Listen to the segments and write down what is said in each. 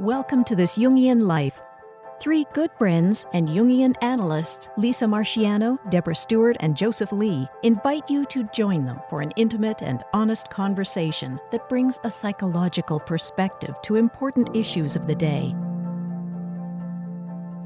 Welcome to This Jungian Life. Three good friends and Jungian analysts, Lisa Marciano, Deborah Stewart, and Joseph Lee, invite you to join them for an intimate and honest conversation that brings a psychological perspective to important issues of the day.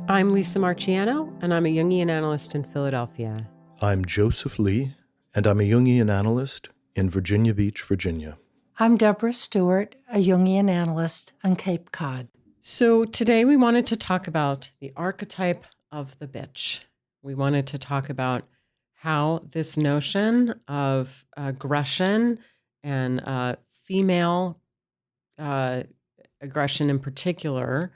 I'm Lisa Marciano, and I'm a Jungian analyst in Philadelphia. I'm Joseph Lee, and I'm a Jungian analyst in Virginia Beach, Virginia. I'm Deborah Stewart, a Jungian analyst on Cape Cod. So today we wanted to talk about the archetype of the bitch. We wanted to talk about how this notion of aggression and female aggression in particular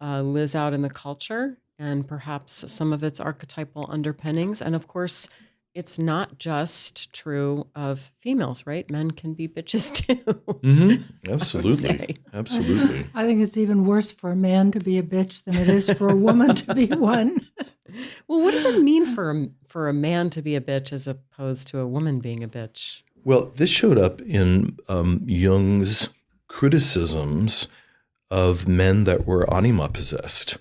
lives out in the culture and perhaps some of its archetypal underpinnings. And of course, it's not just true of females, right? Men can be bitches too. Mm-hmm. Absolutely. Absolutely. I think it's even worse for a man to be a bitch than it is for a woman to be one. Well, what does it mean for a man to be a bitch as opposed to a woman being a bitch? Well, this showed up in Jung's criticisms of men that were anima possessed.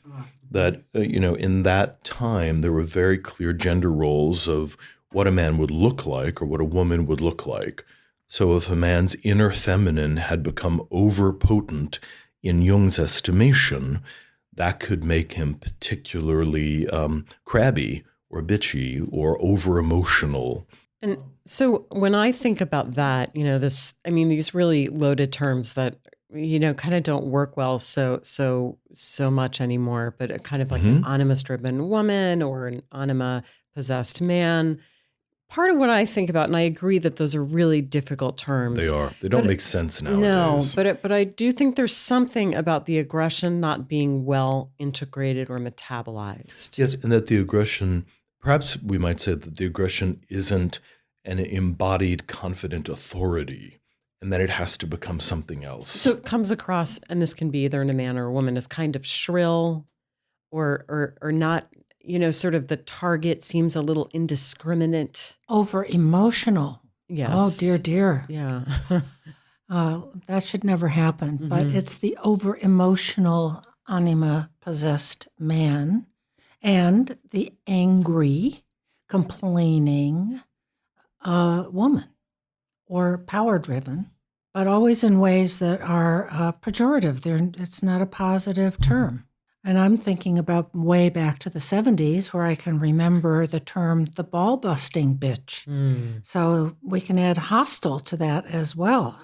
That, in that time, there were very clear gender roles of what a man would look like or what a woman would look like. So if a man's inner feminine had become overpotent in Jung's estimation, that could make him particularly crabby or bitchy or over-emotional. And so when I think about that, these really loaded terms that kind of don't work well so much anymore, but a kind of like an anima-driven woman or an anima-possessed man. Part of what I think about, and I agree that those are really difficult terms. They are. They don't make sense nowadays. No, but I do think there's something about the aggression not being well integrated or metabolized. Yes, and that the aggression, perhaps we might say that the aggression isn't an embodied confident authority, and that it has to become something else. So it comes across, and this can be either in a man or a woman, as kind of shrill or not, sort of the target seems a little indiscriminate. Over emotional. Yes. Oh, dear. Yeah. That should never happen. Mm-hmm. But it's the over emotional anima possessed man and the angry, complaining woman or power driven, but always in ways that are pejorative. It's not a positive term. And I'm thinking about way back to the 70s where I can remember the term the ball-busting bitch. So we can add hostile to that as well.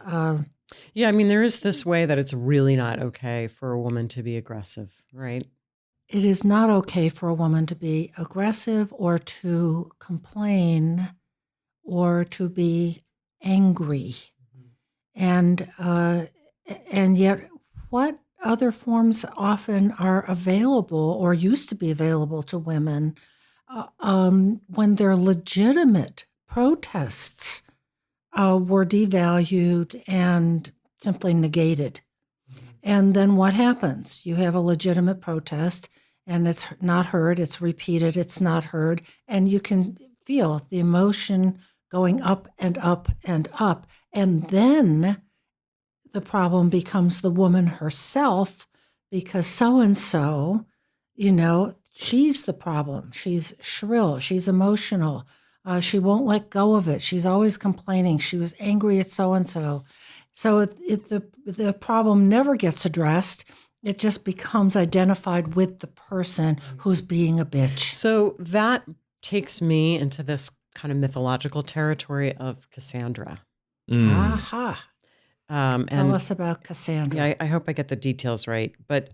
There is this way that it's really not okay for a woman to be aggressive, right? It is not okay for a woman to be aggressive or to complain or to be angry. And yet what other forms often are available or used to be available to women when their legitimate protests were devalued and simply negated. And then what happens? You have a legitimate protest and it's not heard, it's repeated, it's not heard, and you can feel the emotion going up and up and up. And then the problem becomes the woman herself because so-and-so, she's the problem. She's shrill. She's emotional. She won't let go of it. She's always complaining. She was angry at so-and-so. So the problem never gets addressed. It just becomes identified with the person who's being a bitch. So that takes me into this kind of mythological territory of Cassandra. Aha. Tell us about Cassandra. Yeah, I hope I get the details right. But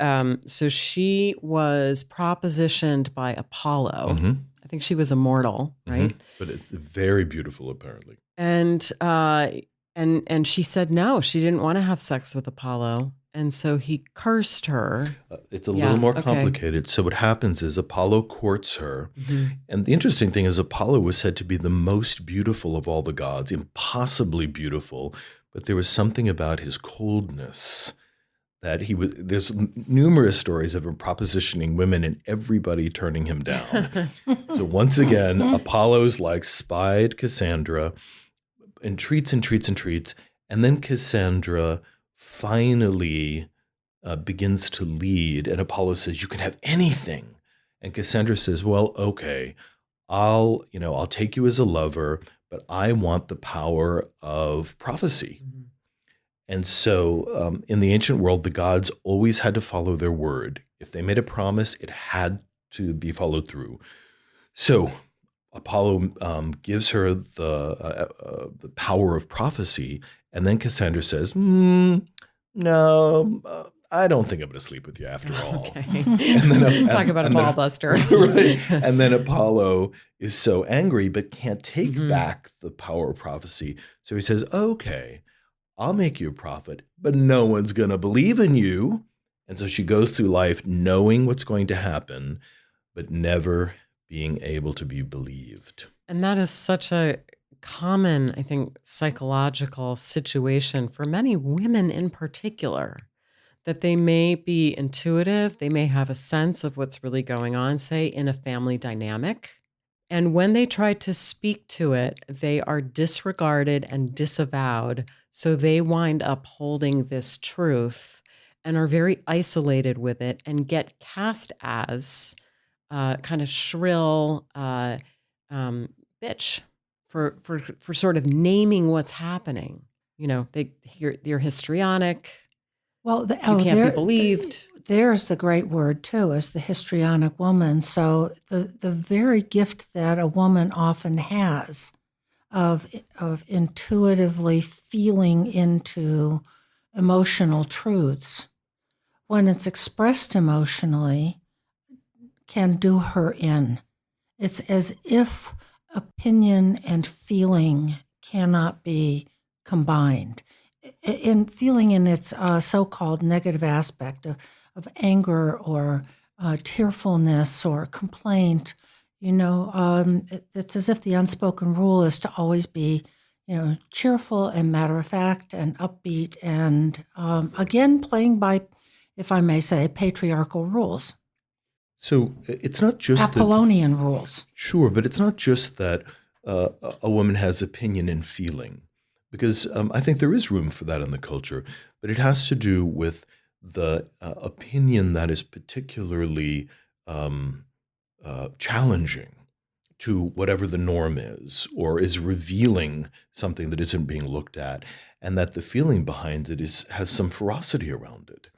so she was propositioned by Apollo. Mm-hmm. I think she was immortal, right? Mm-hmm. But it's very beautiful, apparently. And she said no, she didn't want to have sex with Apollo. And so he cursed her. It's a little more complicated. So what happens is Apollo courts her. Mm-hmm. And the interesting thing is Apollo was said to be the most beautiful of all the gods, impossibly beautiful. But there was something about his coldness that there's numerous stories of him propositioning women and everybody turning him down. So once again, Apollo's spied Cassandra, entreats. And then Cassandra finally begins to lead, and Apollo says, "You can have anything," and Cassandra says, "Well, okay, I'll take you as a lover, but I want the power of prophecy." And so in the ancient world, the gods always had to follow their word. If they made a promise, it had to be followed through. So Apollo gives her the power of prophecy, and then Cassandra says, "No, I don't think I'm going to sleep with you after all." Okay. And then Talk about a ball buster. Right. And then Apollo is so angry but can't take back the power of prophecy. So he says, "Okay, I'll make you a prophet, but no one's going to believe in you." And so she goes through life knowing what's going to happen, but never being able to be believed. And that is such a common, I think, psychological situation for many women in particular, that they may be intuitive, they may have a sense of what's really going on, say, in a family dynamic. And when they try to speak to it, they are disregarded and disavowed. So they wind up holding this truth and are very isolated with it and get cast as kind of shrill bitch for sort of naming what's happening. You're histrionic. Well, You can't be believed. There's the great word too, is the histrionic woman. So the very gift that a woman often has of intuitively feeling into emotional truths, when it's expressed emotionally, can do her in. It's as if opinion and feeling cannot be combined. In feeling in its so-called negative aspect of anger or tearfulness or complaint, it's as if the unspoken rule is to always be, cheerful and matter-of-fact and upbeat and, again, playing by, if I may say, patriarchal rules. So it's not just Apollonian rules. Sure, but it's not just that a woman has opinion and feeling, because I think there is room for that in the culture, but it has to do with the opinion that is particularly challenging to whatever the norm is, or is revealing something that isn't being looked at, and that the feeling behind it has some ferocity around it.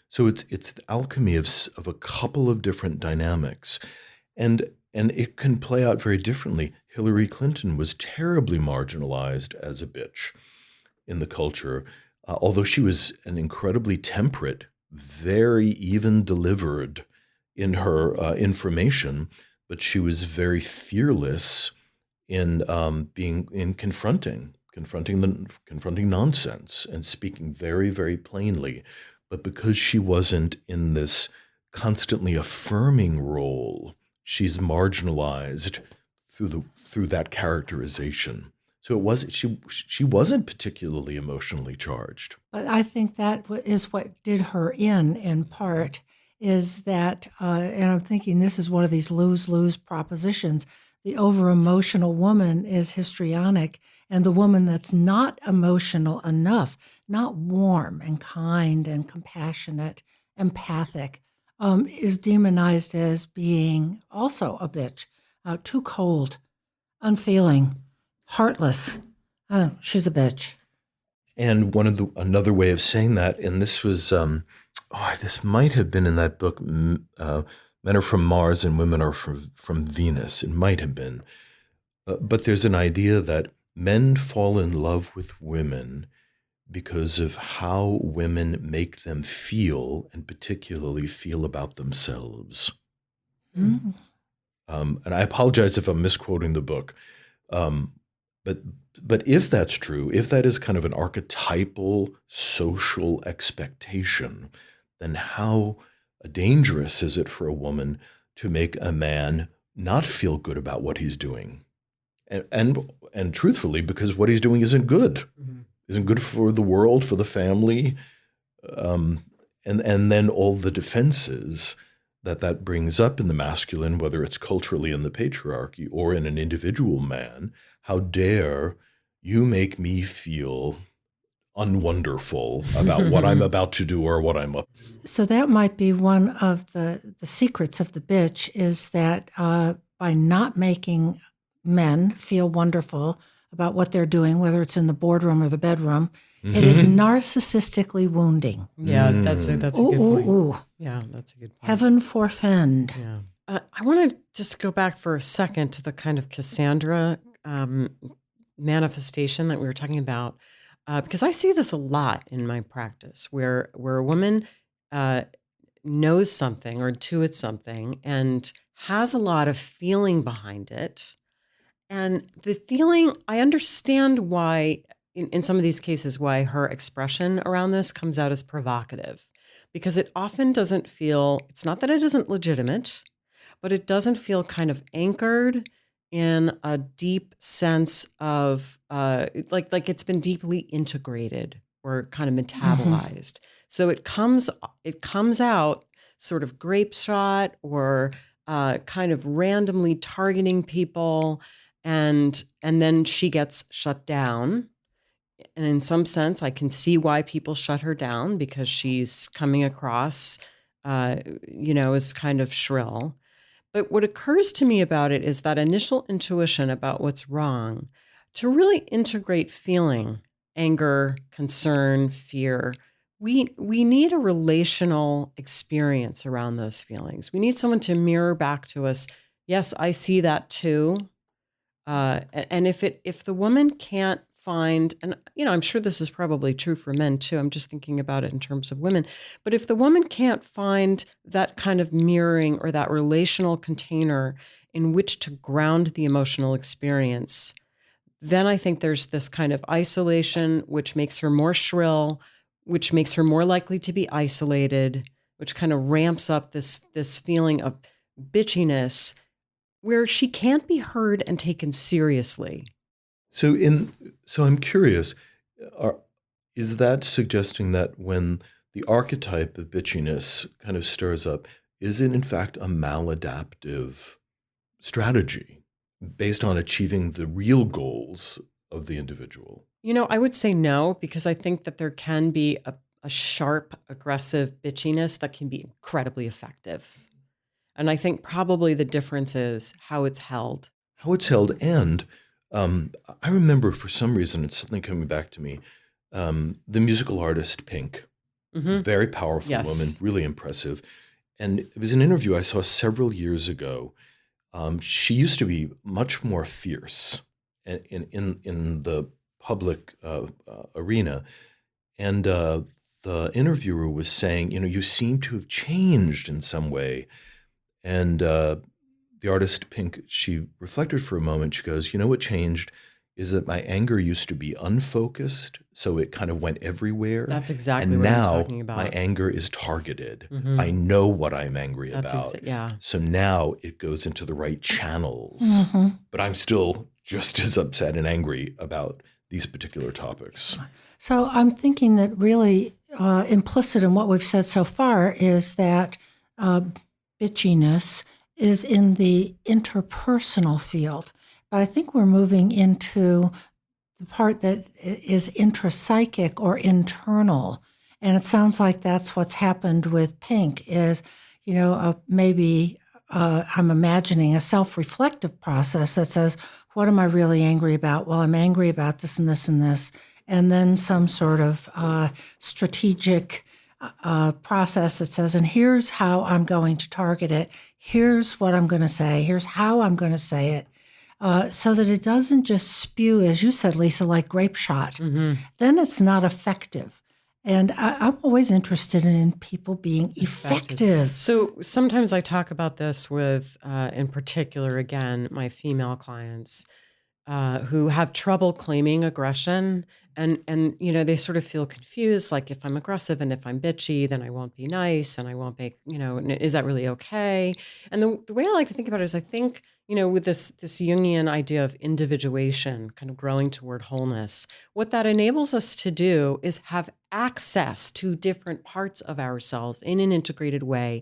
So it's the alchemy of a couple of different dynamics, and it can play out very differently. Hillary Clinton was terribly marginalized as a bitch in the culture, although she was an incredibly temperate, very even delivered in her information, but she was very fearless in confronting nonsense and speaking very, very plainly. But because she wasn't in this constantly affirming role, she's marginalized through that characterization. So she wasn't particularly emotionally charged. But I think that is what did her in part, is that, and I'm thinking this is one of these lose-lose propositions. The over-emotional woman is histrionic, and the woman that's not emotional enough, not warm and kind and compassionate, empathic, is demonized as being also a bitch, too cold, unfeeling, heartless. She's a bitch. And another way of saying that, and this was, this might have been in that book, Men Are From Mars and Women Are from Venus. It might have been. But there's an idea that men fall in love with women because of how women make them feel, and particularly feel about themselves. And I apologize if I'm misquoting the book. But if that's true, if that is kind of an archetypal social expectation, then how dangerous is it for a woman to make a man not feel good about what he's doing? And truthfully, because what he's doing isn't good, isn't good for the world, for the family, and then all the defenses that brings up in the masculine, whether it's culturally in the patriarchy or in an individual man. How dare you make me feel unwonderful about what I'm about to do or what I'm up to. So that might be one of the secrets of the bitch, is that by not making men feel wonderful about what they're doing, whether it's in the boardroom or the bedroom, it is narcissistically wounding. Yeah, that's a good point. Ooh. Yeah, that's a good point. Heaven forfend. Yeah. I want to just go back for a second to the kind of Cassandra manifestation that we were talking about, because I see this a lot in my practice, where a woman knows something or intuits something and has a lot of feeling behind it. And the feeling, I understand why, in some of these cases, why her expression around this comes out as provocative, because it often doesn't feel, it's not that it isn't legitimate, but it doesn't feel kind of anchored in a deep sense of like it's been deeply integrated or kind of metabolized. So it comes out sort of grape shot or kind of randomly targeting people, and then she gets shut down. And in some sense, I can see why people shut her down, because she's coming across, as kind of shrill. But what occurs to me about it is that initial intuition about what's wrong, to really integrate feeling, anger, concern, fear. We need a relational experience around those feelings. We need someone to mirror back to us, yes, I see that too. And if the woman can't find, and I'm sure this is probably true for men too, I'm just thinking about it in terms of women, but if the woman can't find that kind of mirroring or that relational container in which to ground the emotional experience, then I think there's this kind of isolation, which makes her more shrill, which makes her more likely to be isolated, which kind of ramps up this feeling of bitchiness where she can't be heard and taken seriously. So I'm curious, is that suggesting that when the archetype of bitchiness kind of stirs up, is it in fact a maladaptive strategy based on achieving the real goals of the individual? I would say no, because I think that there can be a sharp, aggressive bitchiness that can be incredibly effective. And I think probably the difference is how it's held. How it's held, and I remember for some reason, it's something coming back to me, the musical artist Pink, very powerful woman, really impressive. And it was an interview I saw several years ago. She used to be much more fierce in the public arena. And the interviewer was saying, you seem to have changed in some way. And the artist Pink, she reflected for a moment. She goes, what changed is that my anger used to be unfocused, so it kind of went everywhere. That's exactly what I'm talking about. And now my anger is targeted. I know what I'm angry about. So now it goes into the right channels. But I'm still just as upset and angry about these particular topics. So I'm thinking that really implicit in what we've said so far is that bitchiness is in the interpersonal field. But I think we're moving into the part that is intrapsychic or internal. And it sounds like that's what's happened with Pink is, maybe I'm imagining a self-reflective process that says, what am I really angry about? Well, I'm angry about this and this and this. And then some sort of strategic process that says, and here's how I'm going to target it. Here's what I'm going to say. Here's how I'm going to say it. So that it doesn't just spew, as you said, Lisa, like grape shot. Then it's not effective. And I'm always interested in people being effective. So sometimes I talk about this with, in particular, again, my female clients who have trouble claiming aggression. And they sort of feel confused, like if I'm aggressive and if I'm bitchy, then I won't be nice and I won't make, is that really okay? And the way I like to think about it is I think, with this Jungian idea of individuation, kind of growing toward wholeness, what that enables us to do is have access to different parts of ourselves in an integrated way,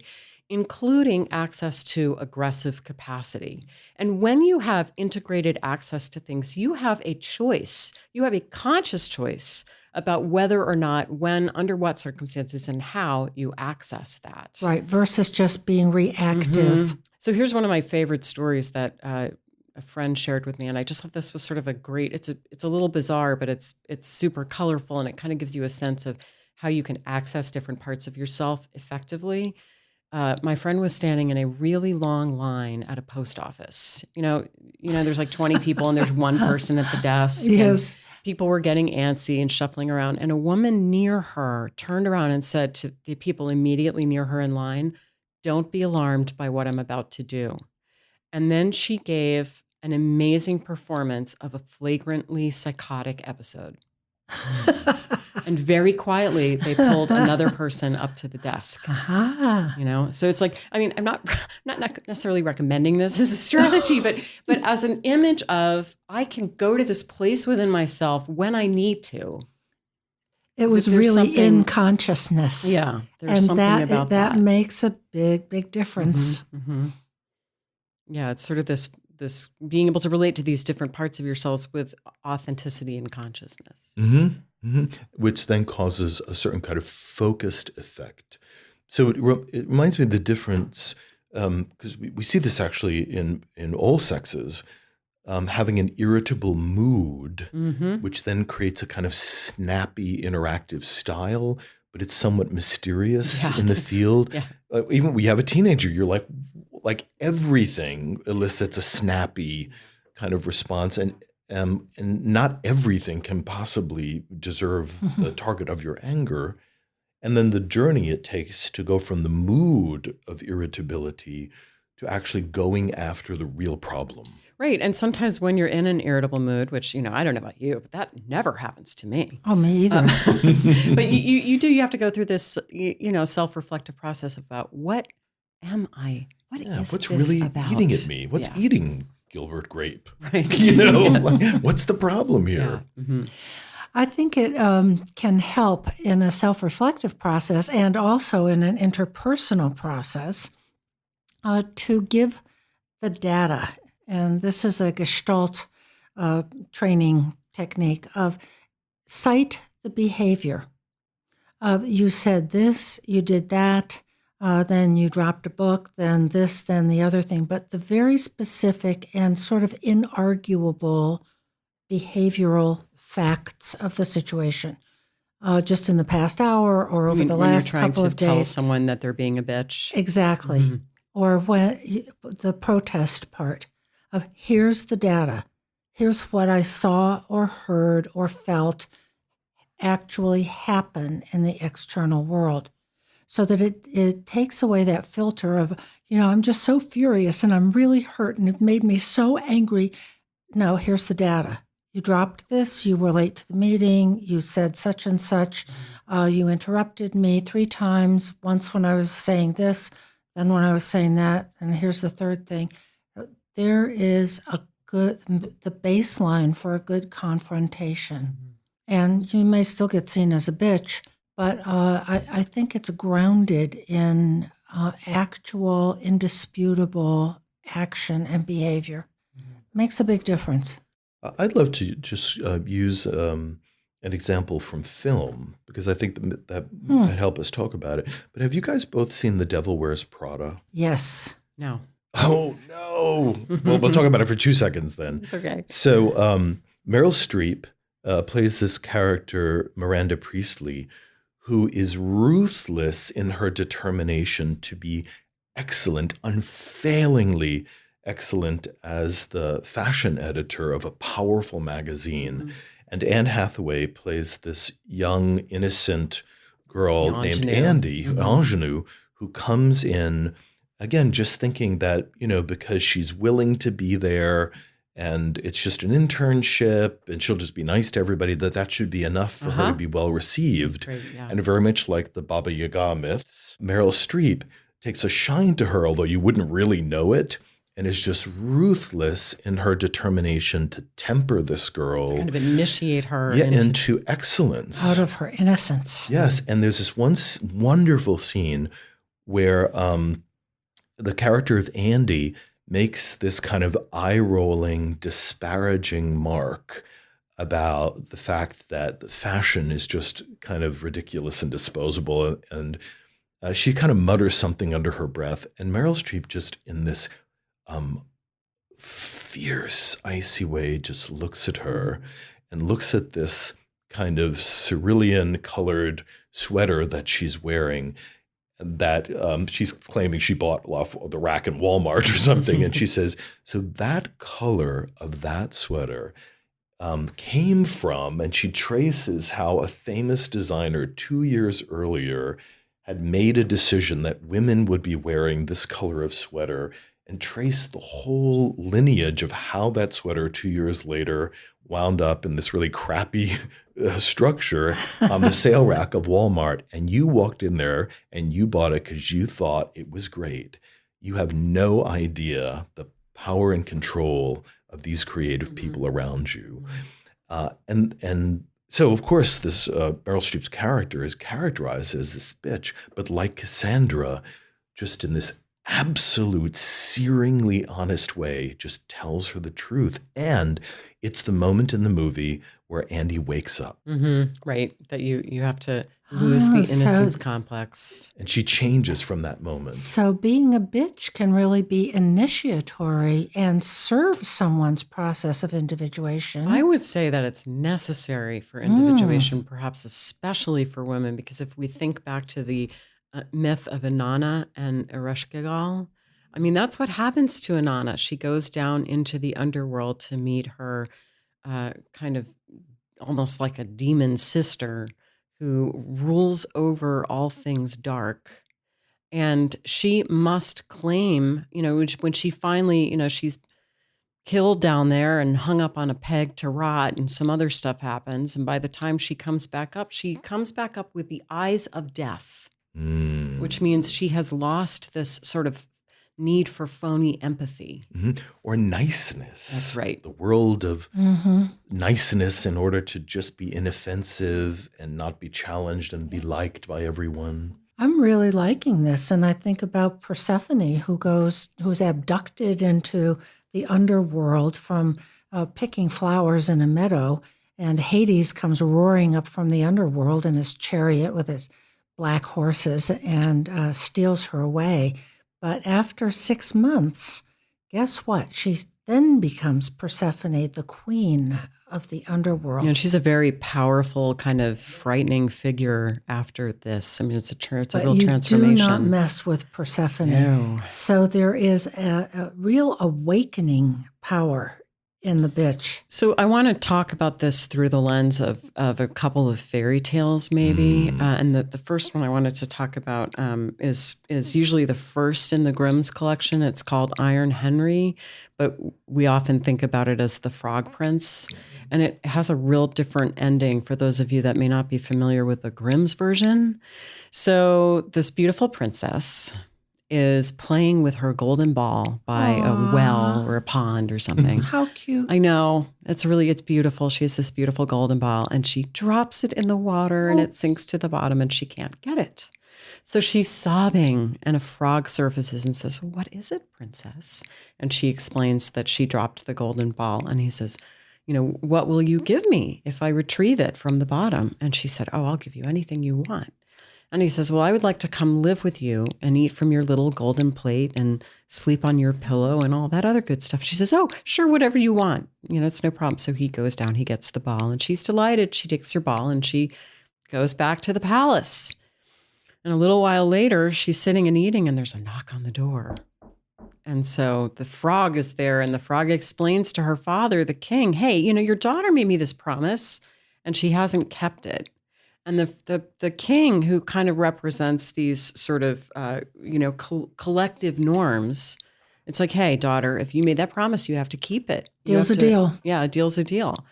including access to aggressive capacity. And when you have integrated access to things, you have a choice. You have a conscious choice about whether or not, when, under what circumstances, and how you access that. Right, versus just being reactive. So here's one of my favorite stories that a friend shared with me, and I just thought this was sort of a great. It's a little bizarre, but it's super colorful, and it kind of gives you a sense of how you can access different parts of yourself effectively. My friend was standing in a really long line at a post office. There's like 20 people, and there's one person at the desk. Yes. People were getting antsy and shuffling around, and a woman near her turned around and said to the people immediately near her in line, "Don't be alarmed by what I'm about to do." And then she gave an amazing performance of a flagrantly psychotic episode. And very quietly, they pulled another person up to the desk. So it's like, I mean, I'm not necessarily recommending this as a strategy, but as an image of, I can go to this place within myself when I need to. It was really in consciousness. Yeah, there's something about that. That makes a big, big difference. Yeah, it's sort of this being able to relate to these different parts of yourselves with authenticity and consciousness. Which then causes a certain kind of focused effect. So it reminds me of the difference, because we see this actually in all sexes, having an irritable mood, which then creates a kind of snappy, interactive style, but it's somewhat mysterious in the field. Yeah. Even we have a teenager, you're like everything elicits a snappy kind of response, and not everything can possibly deserve the target of your anger. And then the journey it takes to go from the mood of irritability to actually going after the real problem. Right. And sometimes when you're in an irritable mood, which, I don't know about you, but that never happens to me. Oh, me either. But you have to go through this, self-reflective process about what am I? What's this really about? Eating at me? What's eating Gilbert Grape? Right. What's the problem here? Yeah. I think it can help in a self-reflective process and also in an interpersonal process to give the data. And this is a Gestalt training technique of cite the behavior. You said this, you did that, then you dropped a book, then this, then the other thing. But the very specific and sort of inarguable behavioral facts of the situation, just in the past hour or over the last couple of days. Tell someone that they're being a bitch. Exactly. Or when the protest part of here's the data, here's what I saw or heard or felt actually happen in the external world. So that it takes away that filter of, I'm just so furious and I'm really hurt and it made me so angry. No, here's the data. You dropped this, you were late to the meeting, you said such and such, you interrupted me 3 times, once when I was saying this, then when I was saying that, and here's the third thing. There is the baseline for a good confrontation. And you may still get seen as a bitch, but I think it's grounded in actual, indisputable action and behavior. Makes a big difference. I'd love to just use an example from film, because I think that might help us talk about it. But have you guys both seen The Devil Wears Prada? Yes. No. Oh, no. Well, we'll talk about it for 2 seconds then. It's okay. So Meryl Streep plays this character, Miranda Priestly, who is ruthless in her determination to be excellent, unfailingly excellent as the fashion editor of a powerful magazine. And Anne Hathaway plays this young, innocent girl named Andy, ingenue, who comes in, again, just thinking that, because she's willing to be there and it's just an internship and she'll just be nice to everybody, that should be enough for her to be well received. Great, yeah. And very much like the Baba Yaga myths, Meryl Streep takes a shine to her, although you wouldn't really know it, and is just ruthless in her determination to temper this girl. To kind of initiate her into excellence. Out of her innocence. Yes, and there's this one wonderful scene where the character of Andy makes this kind of eye-rolling, disparaging mark about the fact that the fashion is just kind of ridiculous and disposable. And she kind of mutters something under her breath. And Meryl Streep just in this fierce, icy way just looks at her and looks at this kind of cerulean colored sweater that she's wearing, that she's claiming she bought off the rack in Walmart or something. And she says, so that color of that sweater came from, and she traces how a famous designer 2 years earlier had made a decision that women would be wearing this color of sweater, and trace the whole lineage of how that sweater 2 years later wound up in this really crappy structure on the sale rack of Walmart. And you walked in there and you bought it because you thought it was great. You have no idea the power and control of these creative people around you. And so, of course, this Meryl Streep's character is characterized as this bitch, but like Cassandra, just in this absolute, searingly honest way, just tells her the truth. And it's the moment in the movie where Andy wakes up. Right. That you have to lose the innocence complex. And she changes from that moment. So being a bitch can really be initiatory and serve someone's process of individuation. I would say that it's necessary for individuation, perhaps especially for women, because if we think back to the myth of Inanna and Ereshkigal, I mean, that's what happens to Inanna. She goes down into the underworld to meet her kind of almost like a demon sister who rules over all things dark. And she must claim, when she finally, she's killed down there and hung up on a peg to rot, and some other stuff happens. And by the time she comes back up with the eyes of death, which means she has lost this sort of need for phony empathy. Or niceness. That's right. The world of niceness in order to just be inoffensive and not be challenged and be liked by everyone. I'm really liking this, and I think about Persephone, who's abducted into the underworld from picking flowers in a meadow, and Hades comes roaring up from the underworld in his chariot with his black horses and steals her away. But after 6 months, guess what? She then becomes Persephone, the queen of the underworld. And she's a very powerful, kind of frightening figure after this. I mean, it's a real transformation. You do not mess with Persephone. No. So there is a real awakening power in the bitch. So I want to talk about this through the lens of a couple of fairy tales, maybe. And the first one I wanted to talk about is usually the first in the Grimm's collection. It's called Iron Henry, but we often think about it as the Frog Prince. And it has a real different ending for those of you that may not be familiar with the Grimm's version. So this beautiful princess is playing with her golden ball by a well or a pond or something. How cute. I know. It's beautiful. She has this beautiful golden ball and she drops it in the water and it sinks to the bottom and she can't get it. So she's sobbing and a frog surfaces and says, "What is it, princess?" And she explains that she dropped the golden ball and he says, "What will you give me if I retrieve it from the bottom?" And she said, "Oh, I'll give you anything you want." And he says, "Well, I would like to come live with you and eat from your little golden plate and sleep on your pillow and all that other good stuff." She says, "Oh, sure, whatever you want. It's no problem." So he goes down, he gets the ball, and she's delighted. She takes her ball and she goes back to the palace. And a little while later, she's sitting and eating and there's a knock on the door. And so the frog is there and the frog explains to her father, the king, "Hey, your daughter made me this promise and she hasn't kept it." And the king, who kind of represents these sort of, collective norms, it's like, "Hey, daughter, if you made that promise, you have to keep it. Deal's a deal." Yeah, a deal's a deal.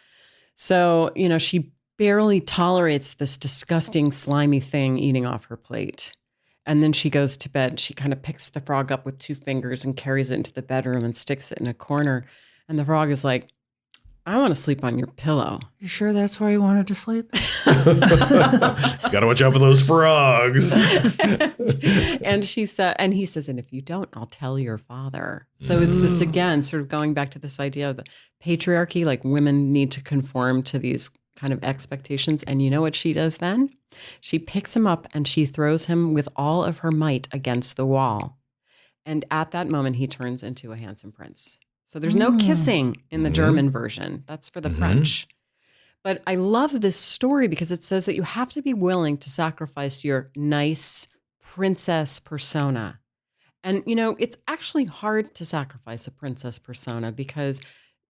So, she barely tolerates this disgusting, slimy thing eating off her plate. And then she goes to bed. She kind of picks the frog up with 2 fingers and carries it into the bedroom and sticks it in a corner. And the frog is like, I want to sleep on your pillow. You sure that's where he wanted to sleep? Gotta watch out for those frogs. And he says, and if you don't, I'll tell your father. So it's this again, sort of going back to this idea of the patriarchy, like women need to conform to these kind of expectations. And you know what she does then? She picks him up and she throws him with all of her might against the wall. And at that moment, he turns into a handsome prince. So there's no kissing in the German version. That's for the French. But I love this story because it says that you have to be willing to sacrifice your nice princess persona. And, it's actually hard to sacrifice a princess persona because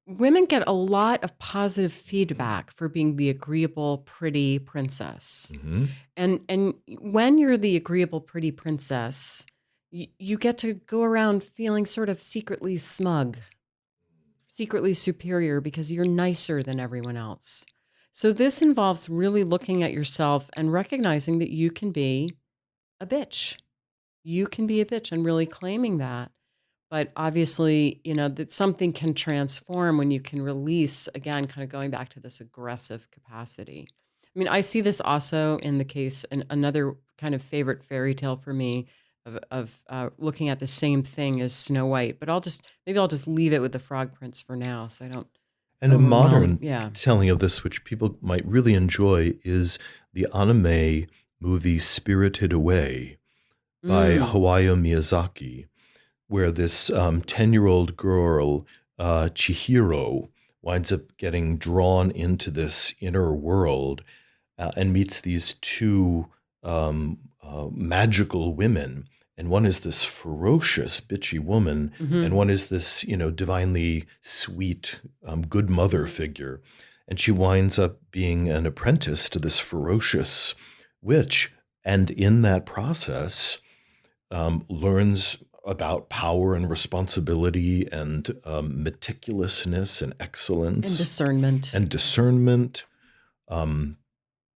women get a lot of positive feedback for being the agreeable, pretty princess. And when you're the agreeable, pretty princess, you get to go around feeling sort of secretly smug, secretly superior because you're nicer than everyone else. So this involves really looking at yourself and recognizing that you can be a bitch. You can be a bitch and really claiming that. But obviously, that something can transform when you can release, again, kind of going back to this aggressive capacity. I mean, I see this also in the case, and another kind of favorite fairy tale for me of looking at the same thing as Snow White. But maybe I'll just leave it with the Frog Prince for now, so I don't. And a modern Yeah. telling of this, which people might really enjoy, is the anime movie Spirited Away by Hayao Miyazaki, where this 10-year-old girl, Chihiro, winds up getting drawn into this inner world and meets these two magical women. And one is this ferocious, bitchy woman, and one is this, divinely sweet, good mother figure. And she winds up being an apprentice to this ferocious witch. And in that process, learns about power and responsibility and meticulousness and excellence. And discernment.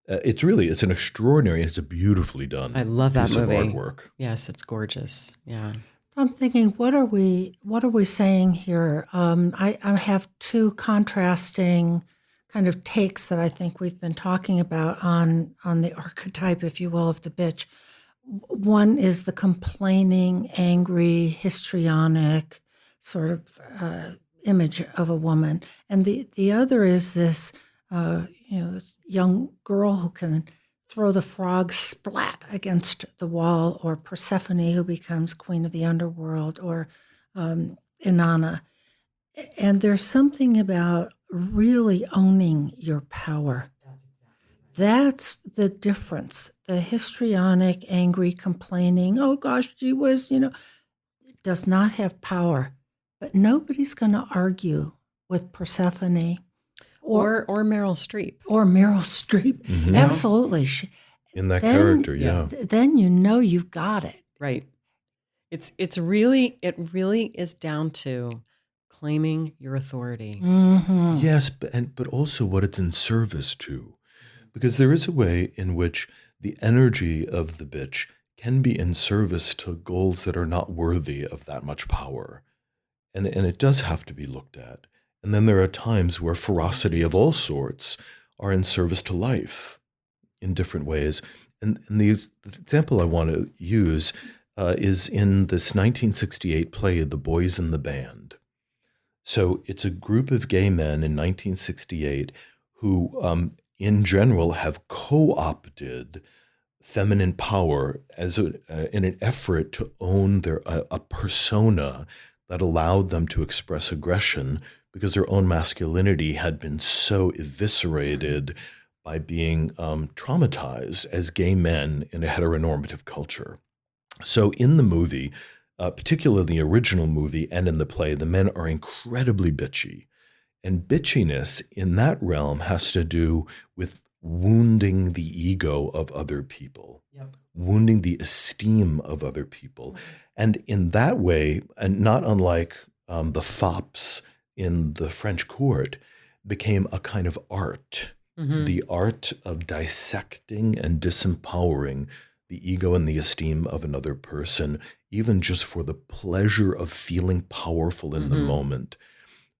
It's an extraordinary, it's a beautifully done I love that piece movie. of artwork. Yes, it's gorgeous. Yeah. I'm thinking, what are we saying here? I have two contrasting kind of takes that I think we've been talking about on the archetype, if you will, of the bitch. One is the complaining, angry, histrionic sort of image of a woman, and the other is this this young girl who can throw the frog splat against the wall, or Persephone who becomes queen of the underworld, or Inanna. And there's something about really owning your power. That's the difference. The histrionic, angry, complaining, oh gosh, gee whiz, does not have power. But nobody's going to argue with Persephone or Meryl Streep. Or Meryl Streep. Mm-hmm. Absolutely. In that character, yeah. Then you've got it. Right. It really is down to claiming your authority. Mm-hmm. Yes, but also what it's in service to. Because there is a way in which the energy of the bitch can be in service to goals that are not worthy of that much power. And it does have to be looked at. And then there are times where ferocity of all sorts are in service to life in different ways. And the example I want to use is in this 1968 play, The Boys in the Band. So it's a group of gay men in 1968 who, in general, have co-opted feminine power as in an effort to own a persona that allowed them to express aggression because their own masculinity had been so eviscerated by being traumatized as gay men in a heteronormative culture. So in the movie, particularly the original movie and in the play, the men are incredibly bitchy. And bitchiness in that realm has to do with wounding the ego of other people, wounding the esteem of other people. And in that way, and not unlike the fops in the French court, became a kind of art, the art of dissecting and disempowering the ego and the esteem of another person, even just for the pleasure of feeling powerful in the moment.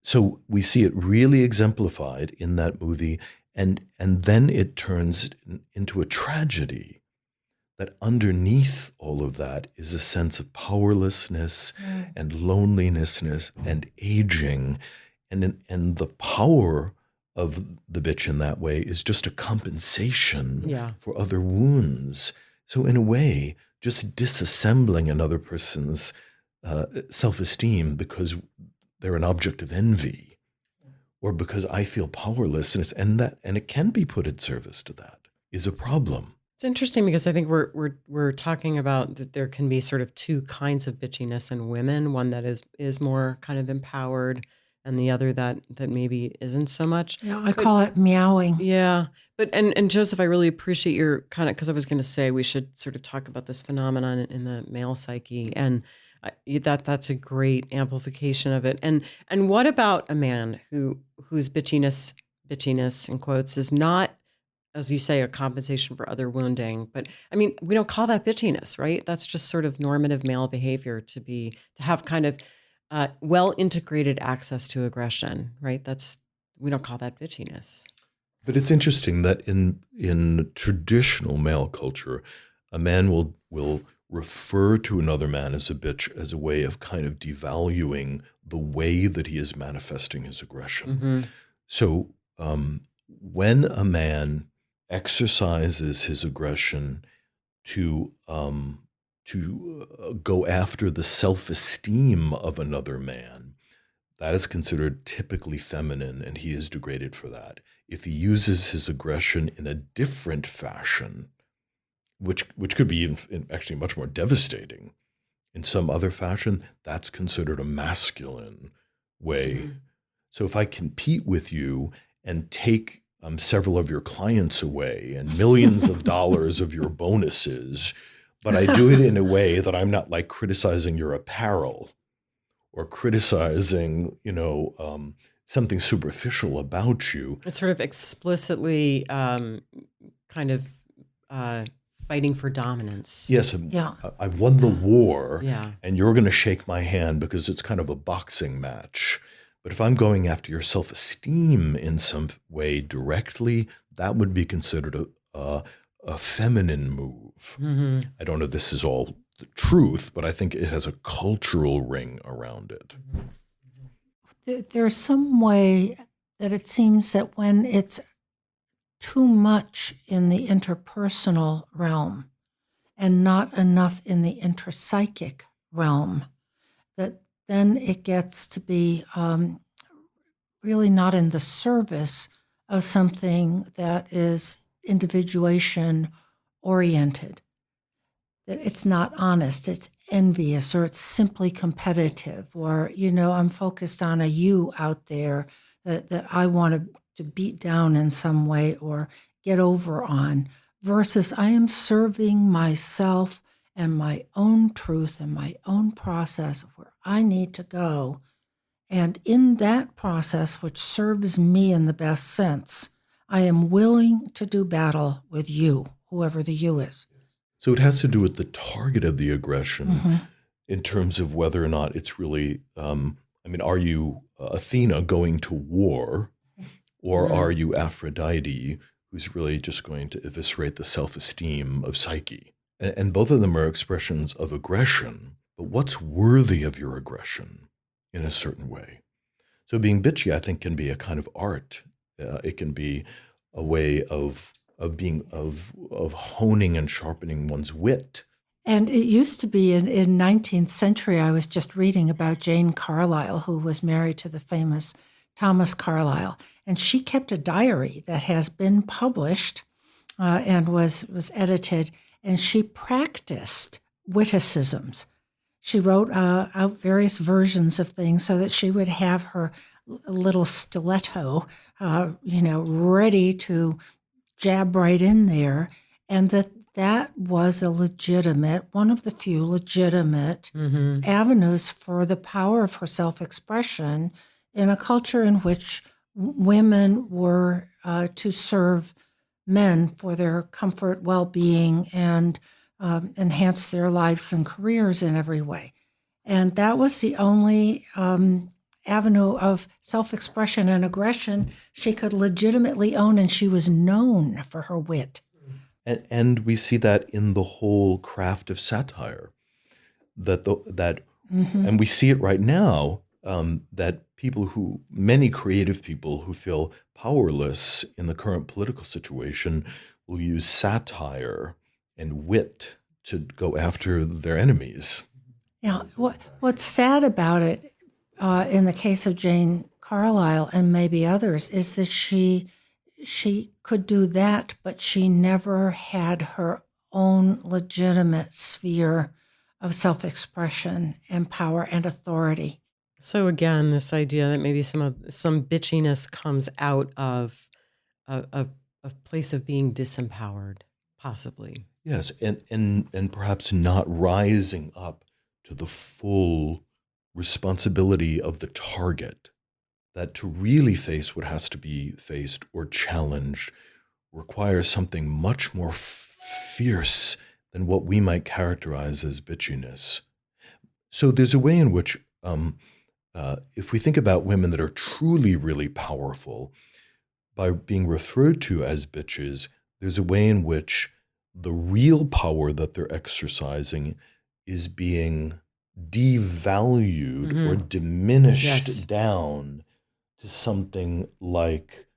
So we see it really exemplified in that movie, and then it turns into a tragedy that underneath all of that is a sense of powerlessness and loneliness and aging, and the power of the bitch in that way is just a compensation for other wounds. So in a way, just disassembling another person's self-esteem because they're an object of envy, or because I feel powerlessness, and it can be put in service to that, is a problem. It's interesting because I think we're talking about that there can be sort of two kinds of bitchiness in women, one that is more kind of empowered, and the other that maybe isn't so much. Yeah, I call it meowing. Yeah. But and Joseph, I really appreciate your kind of, because I was going to say we should sort of talk about this phenomenon in the male psyche, and that's a great amplification of it. And what about a man whose bitchiness in quotes is not, as you say, a compensation for other wounding? But I mean, we don't call that bitchiness, right? That's just sort of normative male behavior to have kind of well integrated access to aggression, right? We don't call that bitchiness. But it's interesting that in traditional male culture, a man will refer to another man as a bitch as a way of kind of devaluing the way that he is manifesting his aggression. So when a man exercises his aggression to go after the self-esteem of another man, that is considered typically feminine, and he is degraded for that. If he uses his aggression in a different fashion, which could be actually much more devastating, in some other fashion, that's considered a masculine way. So if I compete with you and take several of your clients away and millions of dollars of your bonuses, but I do it in a way that I'm not like criticizing your apparel or criticizing, something superficial about you. It's sort of explicitly kind of fighting for dominance. Yes, Yeah. I've won the war, Yeah. and you're going to shake my hand because it's kind of a boxing match. But if I'm going after your self-esteem in some way directly, that would be considered a feminine move. I don't know if this is all the truth, but I think it has a cultural ring around it. There's some way that it seems that when it's too much in the interpersonal realm and not enough in the interpsychic realm, that then it gets to be really not in the service of something that is individuation oriented. That it's not honest, it's envious, or it's simply competitive, or, I'm focused on a you out there that I want to beat down in some way or get over on, versus I am serving myself and my own truth and my own process of where I need to go. And in that process, which serves me in the best sense, I am willing to do battle with you, whoever the you is. So it has to do with the target of the aggression in terms of whether or not it's really, are you Athena going to war, or are you Aphrodite who's really just going to eviscerate the self-esteem of Psyche? And both of them are expressions of aggression, but what's worthy of your aggression in a certain way? So being bitchy, I think, can be a kind of art. It can be a way of honing and sharpening one's wit. And it used to be in 19th century, I was just reading about Jane Carlyle, who was married to the famous Thomas Carlyle. And she kept a diary that has been published and was edited. And she practiced witticisms. She wrote out various versions of things so that she would have her little stiletto, ready to jab right in there, and that was one of the few legitimate avenues for the power of her self-expression in a culture in which women were to serve men for their comfort, well-being, and enhance their lives and careers in every way. And that was the only avenue of self-expression and aggression she could legitimately own, and she was known for her wit. And we see that in the whole craft of satire, and we see it right now, that many creative people who feel powerless in the current political situation will use satire and wit to go after their enemies. Yeah, what's sad about it, in the case of Jane Carlyle and maybe others, is that she could do that, but she never had her own legitimate sphere of self-expression and power and authority. So again, this idea that maybe some bitchiness comes out of a place of being disempowered, possibly. Yes, and perhaps not rising up to the full responsibility of the target, that to really face what has to be faced or challenged requires something much more fierce than what we might characterize as bitchiness. So there's a way in which, if we think about women that are truly, really powerful, by being referred to as bitches, there's a way in which the real power that they're exercising is being devalued or diminished down to something like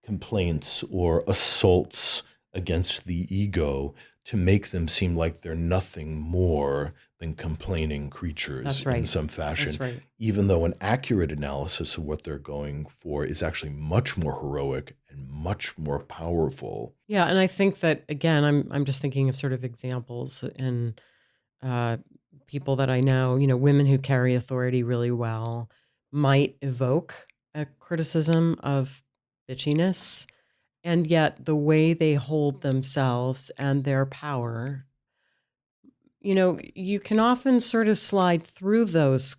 complaints or assaults against the ego, to make them seem like they're nothing more than complaining creatures in some fashion, even though an accurate analysis of what they're going for is actually much more heroic and much more powerful. Yeah, and I think that, again, I'm just thinking of sort of examples in people that I know, women who carry authority really well might evoke a criticism of bitchiness, and yet the way they hold themselves and their power, you can often sort of slide through those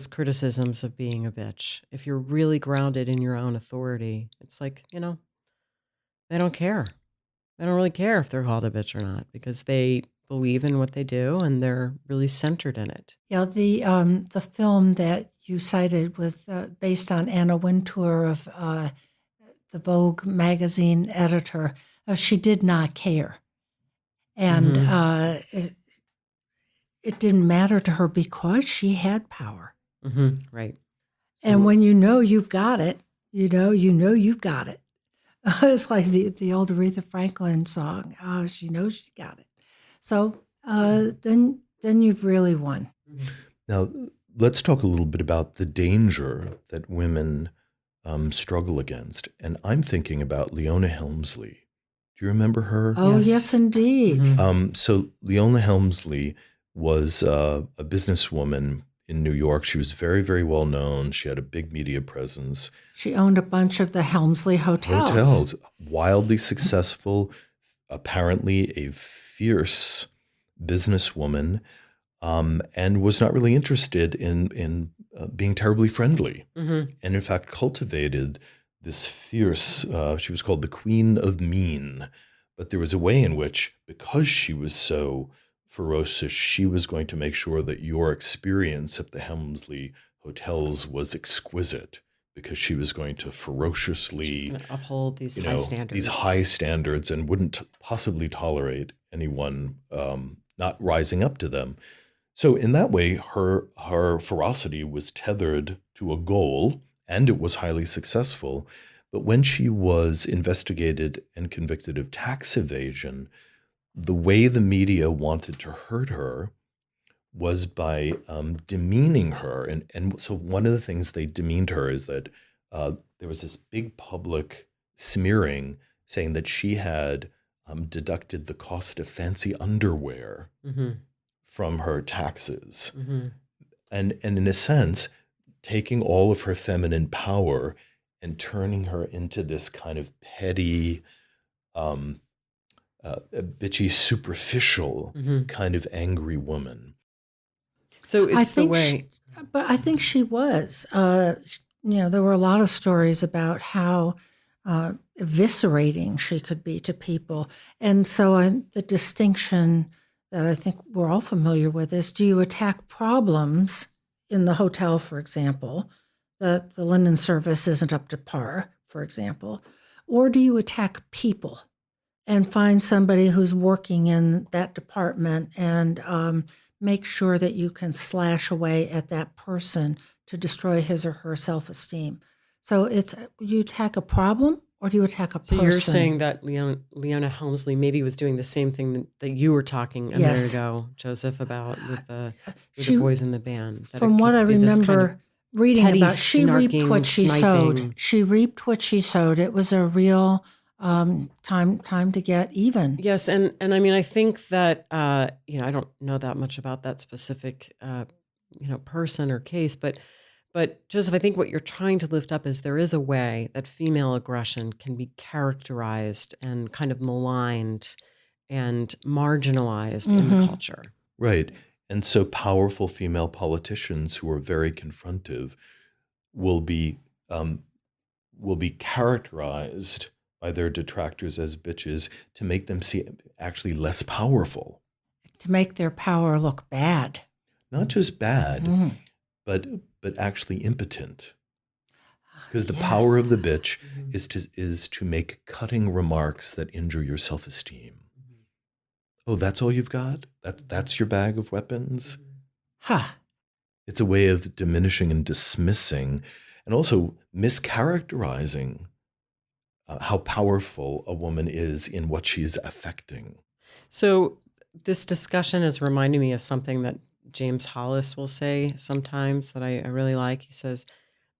criticisms of being a bitch if you're really grounded in your own authority. It's like, they don't care. They don't really care if they're called a bitch or not, because they believe in what they do and they're really centered in it. Yeah, the film that you cited with based on Anna Wintour of the Vogue magazine editor, she did not care, and it didn't matter to her because she had power. Right. And when you've got it, you know you've got it. It's like the old Aretha Franklin song. She knows she got it. So then you've really won. Now, let's talk a little bit about the danger that women struggle against. And I'm thinking about Leona Helmsley. Do you remember her? Oh, yes indeed. So Leona Helmsley was a businesswoman in New York. She was very, very well known. She had a big media presence. She owned a bunch of the Helmsley hotels. Wildly successful, apparently a fierce businesswoman, and was not really interested in being terribly friendly. And in fact, cultivated this fierce, she was called the Queen of Mean. But there was a way in which, because she was so ferocious, she was going to make sure that your experience at the Helmsley hotels was exquisite, because she was going to ferociously uphold these high standards. These high standards, and wouldn't possibly tolerate anyone not rising up to them. So in that way, her ferocity was tethered to a goal, and it was highly successful. But when she was investigated and convicted of tax evasion, the way the media wanted to hurt her was by demeaning her. And so one of the things they demeaned her is that there was this big public smearing saying that she had deducted the cost of fancy underwear from her taxes. And in a sense, taking all of her feminine power and turning her into this kind of petty, bitchy, superficial kind of angry woman. So it's the way. But I think she was. There were a lot of stories about how eviscerating she could be to people. And so the distinction that I think we're all familiar with is, do you attack problems in the hotel, for example, the linen service isn't up to par, for example? Or do you attack people and find somebody who's working in that department and make sure that you can slash away at that person to destroy his or her self-esteem? So you attack a problem, or do you attack a person? So you're saying that Leona Helmsley maybe was doing the same thing that you were talking a minute ago, Joseph, about with the boys in the band. From what I remember reading about, she reaped what she sowed. She reaped what she sowed. It was a real time to get even. Yes, and I mean, I think that I don't know that much about that specific person or case, but Joseph, I think what you're trying to lift up is there is a way that female aggression can be characterized and kind of maligned and marginalized in the culture. Right. And so powerful female politicians who are very confrontive will be characterized by their detractors as bitches to make them seem actually less powerful. To make their power look bad. Not just bad, but actually impotent. Because the power of the bitch is to make cutting remarks that injure your self-esteem. Oh, that's all you've got? That's your bag of weapons? It's a way of diminishing and dismissing and also mischaracterizing how powerful a woman is in what she's affecting. So this discussion is reminding me of something that James Hollis will say sometimes that I really like. He says,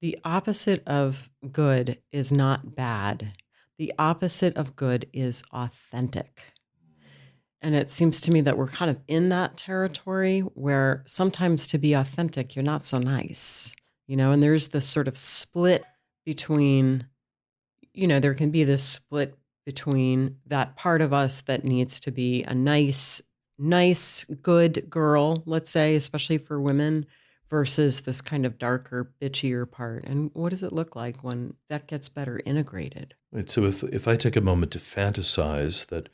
the opposite of good is not bad. The opposite of good is authentic. And it seems to me that we're kind of in that territory where sometimes to be authentic, you're not so nice, and there's this sort of split between, there can be this split between that part of us that needs to be a nice, good girl, let's say, especially for women, versus this kind of darker, bitchier part. And what does it look like when that gets better integrated? Right. So if I take a moment to fantasize that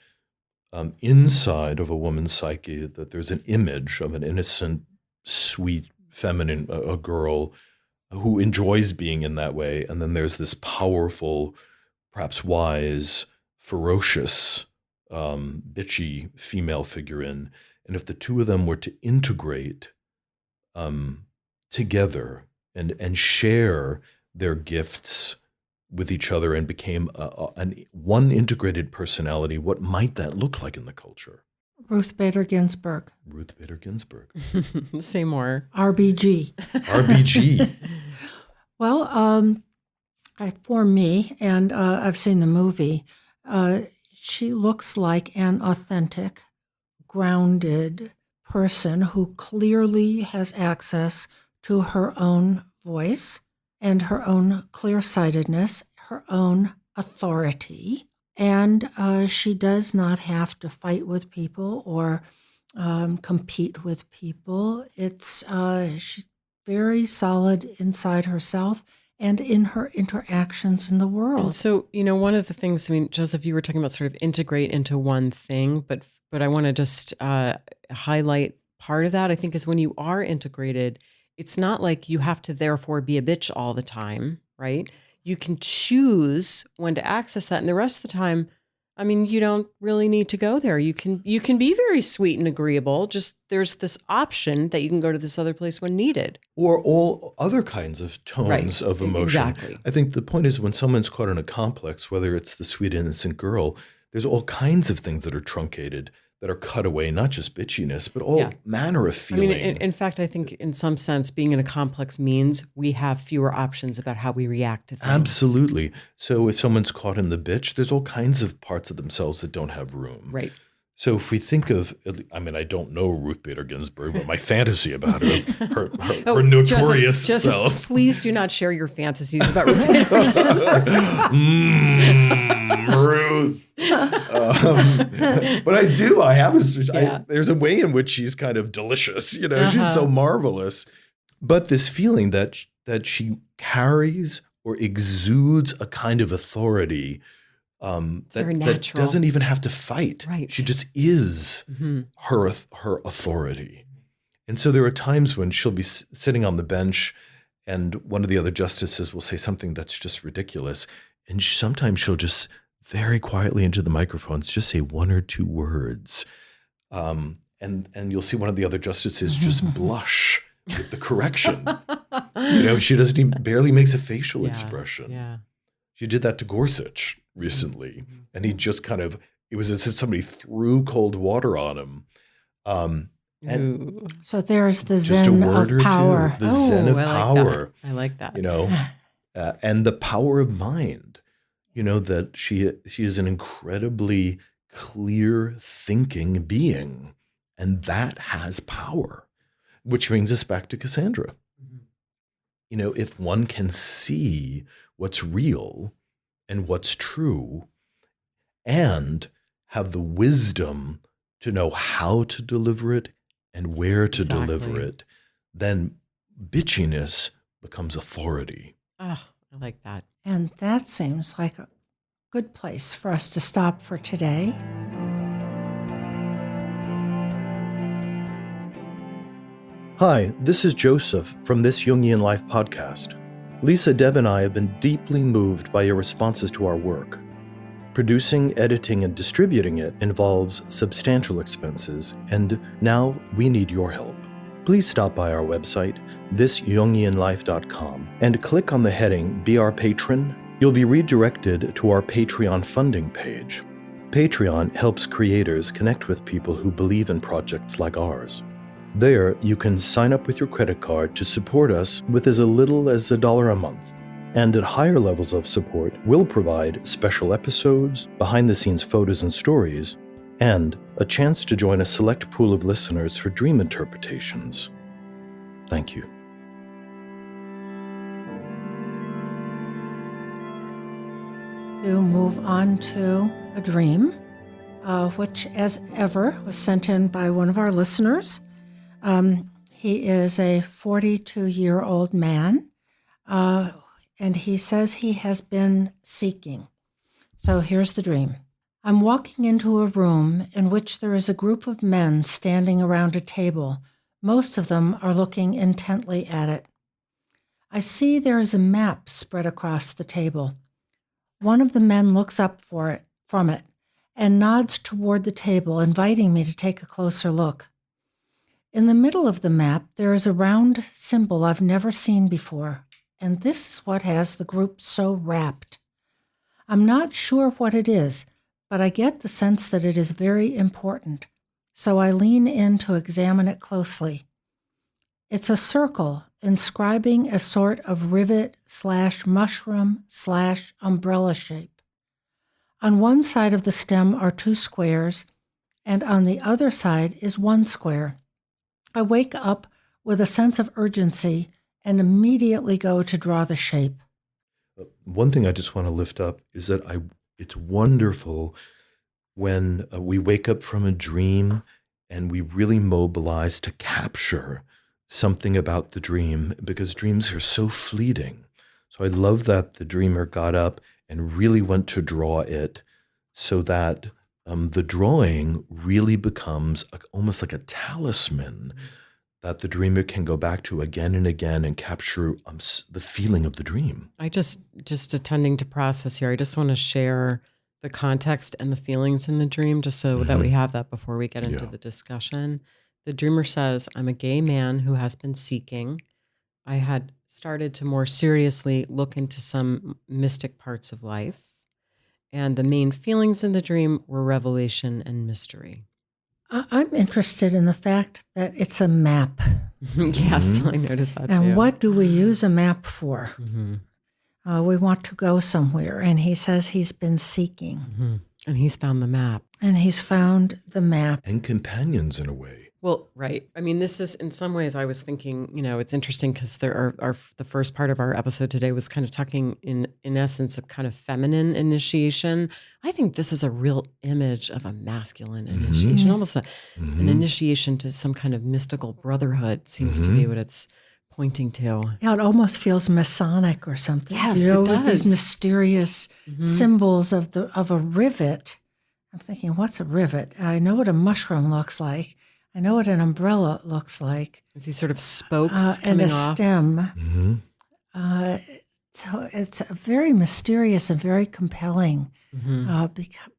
inside of a woman's psyche, that there's an image of an innocent, sweet, feminine, a girl who enjoys being in that way, and then there's this powerful, perhaps wise, ferocious, bitchy female figure in. And if the two of them were to integrate together and share their gifts with each other and became one integrated personality, what might that look like in the culture? Ruth Bader Ginsburg. Ruth Bader Ginsburg. Say more. RBG. RBG. Well, for me, and I've seen the movie, she looks like an authentic, grounded person who clearly has access to her own voice and her own clear-sightedness, her own authority. And she does not have to fight with people or compete with people. She's very solid inside herself and in her interactions in the world. And so, one of the things, Joseph, you were talking about sort of integrate into one thing, but I want to just highlight part of that, I think, is when you are integrated, it's not like you have to therefore be a bitch all the time, right? You can choose when to access that. And the rest of the time, you don't really need to go there. You can be very sweet and agreeable. Just there's this option that you can go to this other place when needed. Or all other kinds of tones of emotion. Exactly. I think the point is when someone's caught in a complex, whether it's the sweet, innocent girl, there's all kinds of things that are truncated, that are cut away, not just bitchiness, but all manner of feeling. In fact, I think in some sense, being in a complex means we have fewer options about how we react to things. Absolutely. So if someone's caught in the bitch, there's all kinds of parts of themselves that don't have room. Right. So if we think of, I don't know Ruth Bader Ginsburg, but my fantasy about her, her notorious Joseph, self. Please do not share your fantasies about Ruth Bader Ginsburg. Ruth. But I do. There's a way in which she's kind of delicious. She's so marvelous. But this feeling that she carries or exudes a kind of authority that doesn't even have to fight. Right. She just is her authority. And so there are times when she'll be sitting on the bench and one of the other justices will say something that's just ridiculous. And sometimes she'll just very quietly into the microphones just say one or two words. And you'll see one of the other justices just blush with the correction. She doesn't even barely makes a facial expression. Yeah. She did that to Gorsuch recently. And he just it was as if somebody threw cold water on him. And so there's the zen of power. The zen of power. I like that. And the power of mind. That she is an incredibly clear thinking being, and that has power, which brings us back to Cassandra. If one can see what's real and what's true and have the wisdom to know how to deliver it and where to deliver it, then bitchiness becomes authority. Oh, I like that. And that seems like a good place for us to stop for today. Hi, this is Joseph from This Jungian Life podcast. Lisa, Deb, and I have been deeply moved by your responses to our work. Producing, editing, and distributing it involves substantial expenses, and now we need your help. Please stop by our website, thisjungianlife.com, and click on the heading Be Our Patron. You'll be redirected to our Patreon funding page. Patreon helps creators connect with people who believe in projects like ours. There, you can sign up with your credit card to support us with as little as $1 a month. And at higher levels of support, we'll provide special episodes, behind-the-scenes photos and stories, and a chance to join a select pool of listeners for dream interpretations. Thank you. To move on to a dream, which, as ever, was sent in by one of our listeners. He is a 42-year-old man, and he says he has been seeking. So here's the dream. I'm walking into a room in which there is a group of men standing around a table. Most of them are looking intently at it. I see there is a map spread across the table. One of the men looks up from it and nods toward the table, inviting me to take a closer look. In the middle of the map, there is a round symbol I've never seen before, and this is what has the group so rapt. I'm not sure what it is, but I get the sense that it is very important, so I lean in to examine it closely. It's a circle inscribing a sort of rivet/mushroom/umbrella shape. On one side of the stem are two squares, and on the other side is one square. I wake up with a sense of urgency and immediately go to draw the shape. One thing I just want to lift up is that it's wonderful when we wake up from a dream and we really mobilize to capture something about the dream, because dreams are so fleeting. So I love that the dreamer got up and really went to draw it, so that the drawing really becomes almost like a talisman that the dreamer can go back to again and again and capture the feeling of the dream. I just attending to process here. I just want to share the context and the feelings in the dream, just so that we have that before we get into the discussion. The dreamer says, I'm a gay man who has been seeking. I had started to more seriously look into some mystic parts of life. And the main feelings in the dream were revelation and mystery. I'm interested in the fact that it's a map. Yes, I noticed that too. And what do we use a map for? We want to go somewhere, and he says he's been seeking. And he's found the map. And he's found the map. And companions in a way. Well, right. I mean, this is, in some ways, I was thinking, it's interesting because the first part of our episode today was kind of talking in essence of kind of feminine initiation. I think this is a real image of a masculine initiation, almost an initiation to some kind of mystical brotherhood seems to be what it's pointing to. Yeah, it almost feels Masonic or something. Yes, it does. These mysterious symbols of a rivet. I'm thinking, what's a rivet? I know what a mushroom looks like. I know what an umbrella looks like. With these sort of spokes And coming a off. stem. Mm-hmm. So it's very mysterious and very compelling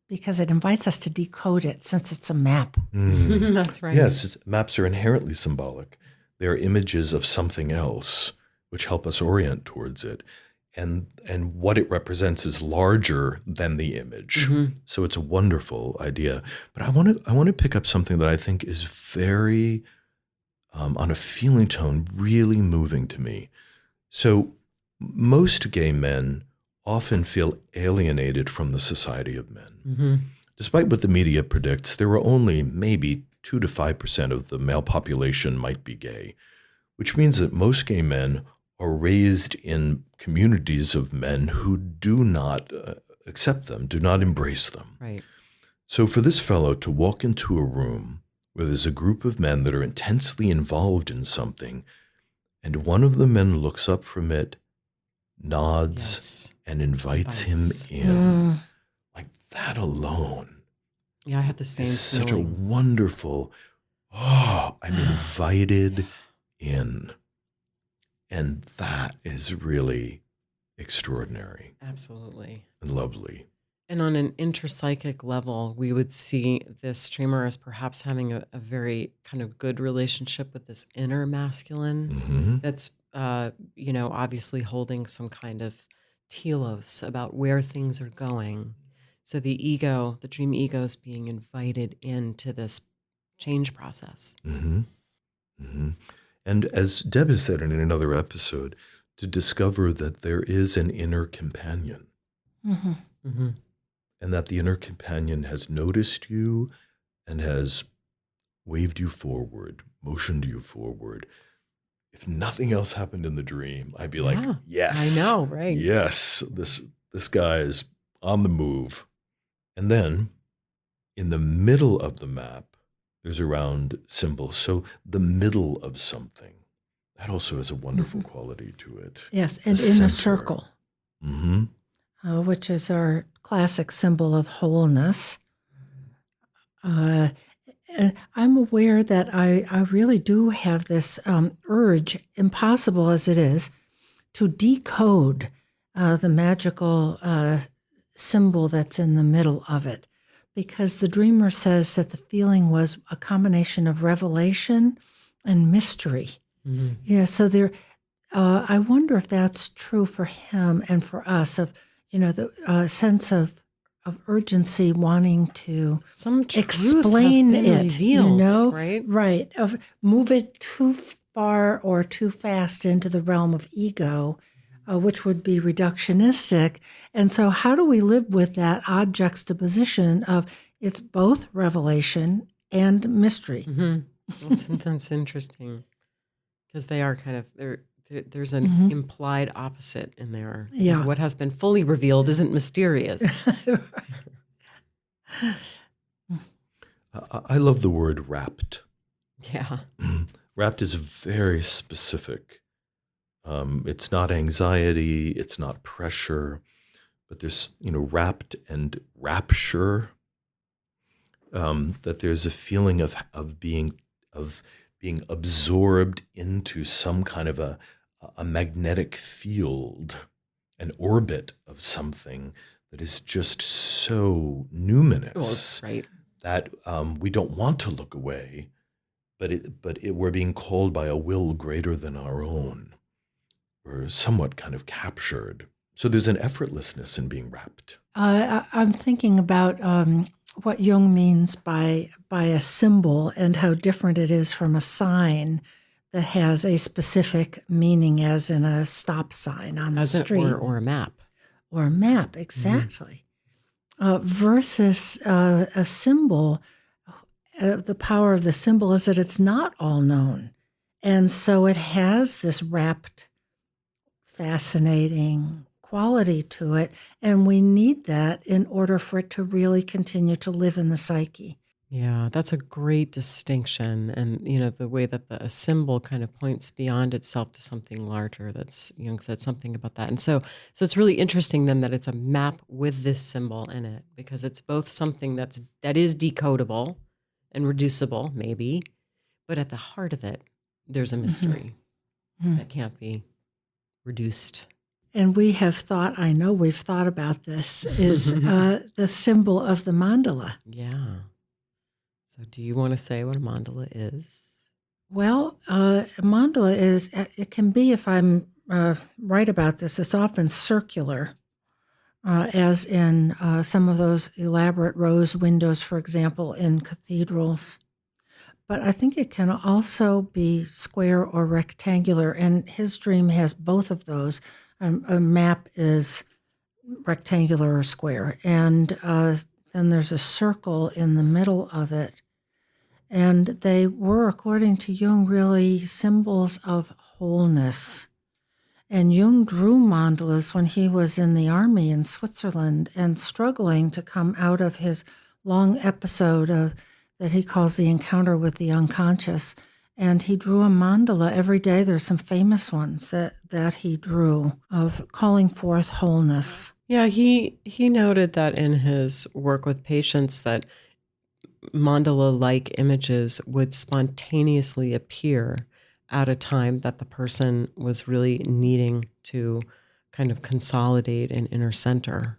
because it invites us to decode it since it's a map. Mm. That's right. Yes, maps are inherently symbolic. They're images of something else which help us orient towards it. And what it represents is larger than the image. Mm-hmm. So it's a wonderful idea. But I want to pick up something that I think is very, on a feeling tone, really moving to me. So most gay men often feel alienated from the society of men. Mm-hmm. Despite what the media predicts, there are only maybe 2 to 5% of the male population might be gay, which means that most gay men are raised in communities of men who do not accept them, do not embrace them. Right. So for this fellow to walk into a room where there's a group of men that are intensely involved in something, and one of the men looks up from it, nods, and invites him in, like that alone. Yeah, I had the same It's such a feeling. wonderful, I'm invited in. And that is really extraordinary Absolutely. and lovely. And on an intrapsychic level, we would see this streamer as perhaps having a very kind of good relationship with this inner masculine Mm-hmm. that's, obviously holding some kind of telos about where things are going. So the ego, the dream ego, is being invited into this change process. Mm-hmm. Mm-hmm. And as Deb has said in another episode, to discover that there is an inner companion. Mm-hmm. Mm-hmm. And that the inner companion has noticed you and has waved you forward, motioned you forward. If nothing else happened in the dream, I'd be like, Yeah, yes. I know, right? Yes, this guy is on the move. And then in the middle of the map, there's a round symbol. So the middle of something. That also has a wonderful quality to it. Yes, and The in center. a circle, Mm-hmm. which is our classic symbol of wholeness. And I'm aware that I really do have this urge, impossible as it is, to decode the magical symbol that's in the middle of it. Because the dreamer says that the feeling was a combination of revelation and mystery. Mm-hmm. So there, I wonder if that's true for him and for us, of the sense of urgency, wanting to Some truth explain has been it, revealed, right? right, of move it too far or too fast into the realm of ego, which would be reductionistic. And so how do we live with that odd juxtaposition of it's both revelation and mystery? Mm-hmm. That's interesting, because they are kind of, there's an implied opposite in there. Yeah. Because what has been fully revealed isn't mysterious. I love the word wrapped. Yeah. Wrapped is very specific. It's not anxiety, it's not pressure, but there's, wrapped and rapture. That there's a feeling of being absorbed into some kind of a magnetic field, an orbit of something that is just so numinous Right. that we don't want to look away, but we're being called by a will greater than our own. We're somewhat kind of captured. So there's an effortlessness in being wrapped. I'm thinking about what Jung means by a symbol and how different it is from a sign that has a specific meaning, as in a stop sign on the street. Or a map. Or a map, exactly. Versus a symbol, the power of the symbol is that it's not all known. And so it has this wrapped, fascinating quality to it, and we need that in order for it to really continue to live in the psyche. Yeah, that's a great distinction. And, the way that a symbol kind of points beyond itself to something larger. That's, Jung said something about that. And so it's really interesting then that it's a map with this symbol in it, because it's both something that is decodable and reducible, maybe, But at the heart of it, there's a mystery that can't be reduced. And we have thought, I know we've thought about this, is the symbol of the mandala. Yeah. So do you want to say what a mandala is? Well, a mandala is, it can be, if I'm right about this, it's often circular, as in some of those elaborate rose windows, for example, in cathedrals. But I think it can also be square or rectangular, and his dream has both of those. A map is rectangular or square, and then there's a circle in the middle of it. And they were, according to Jung, really symbols of wholeness. And Jung drew mandalas when he was in the army in Switzerland and struggling to come out of his long episode that he calls the encounter with the unconscious. And he drew a mandala every day. There's some famous ones that he drew of calling forth wholeness. Yeah, he noted that in his work with patients that mandala-like images would spontaneously appear at a time that the person was really needing to kind of consolidate and inner center.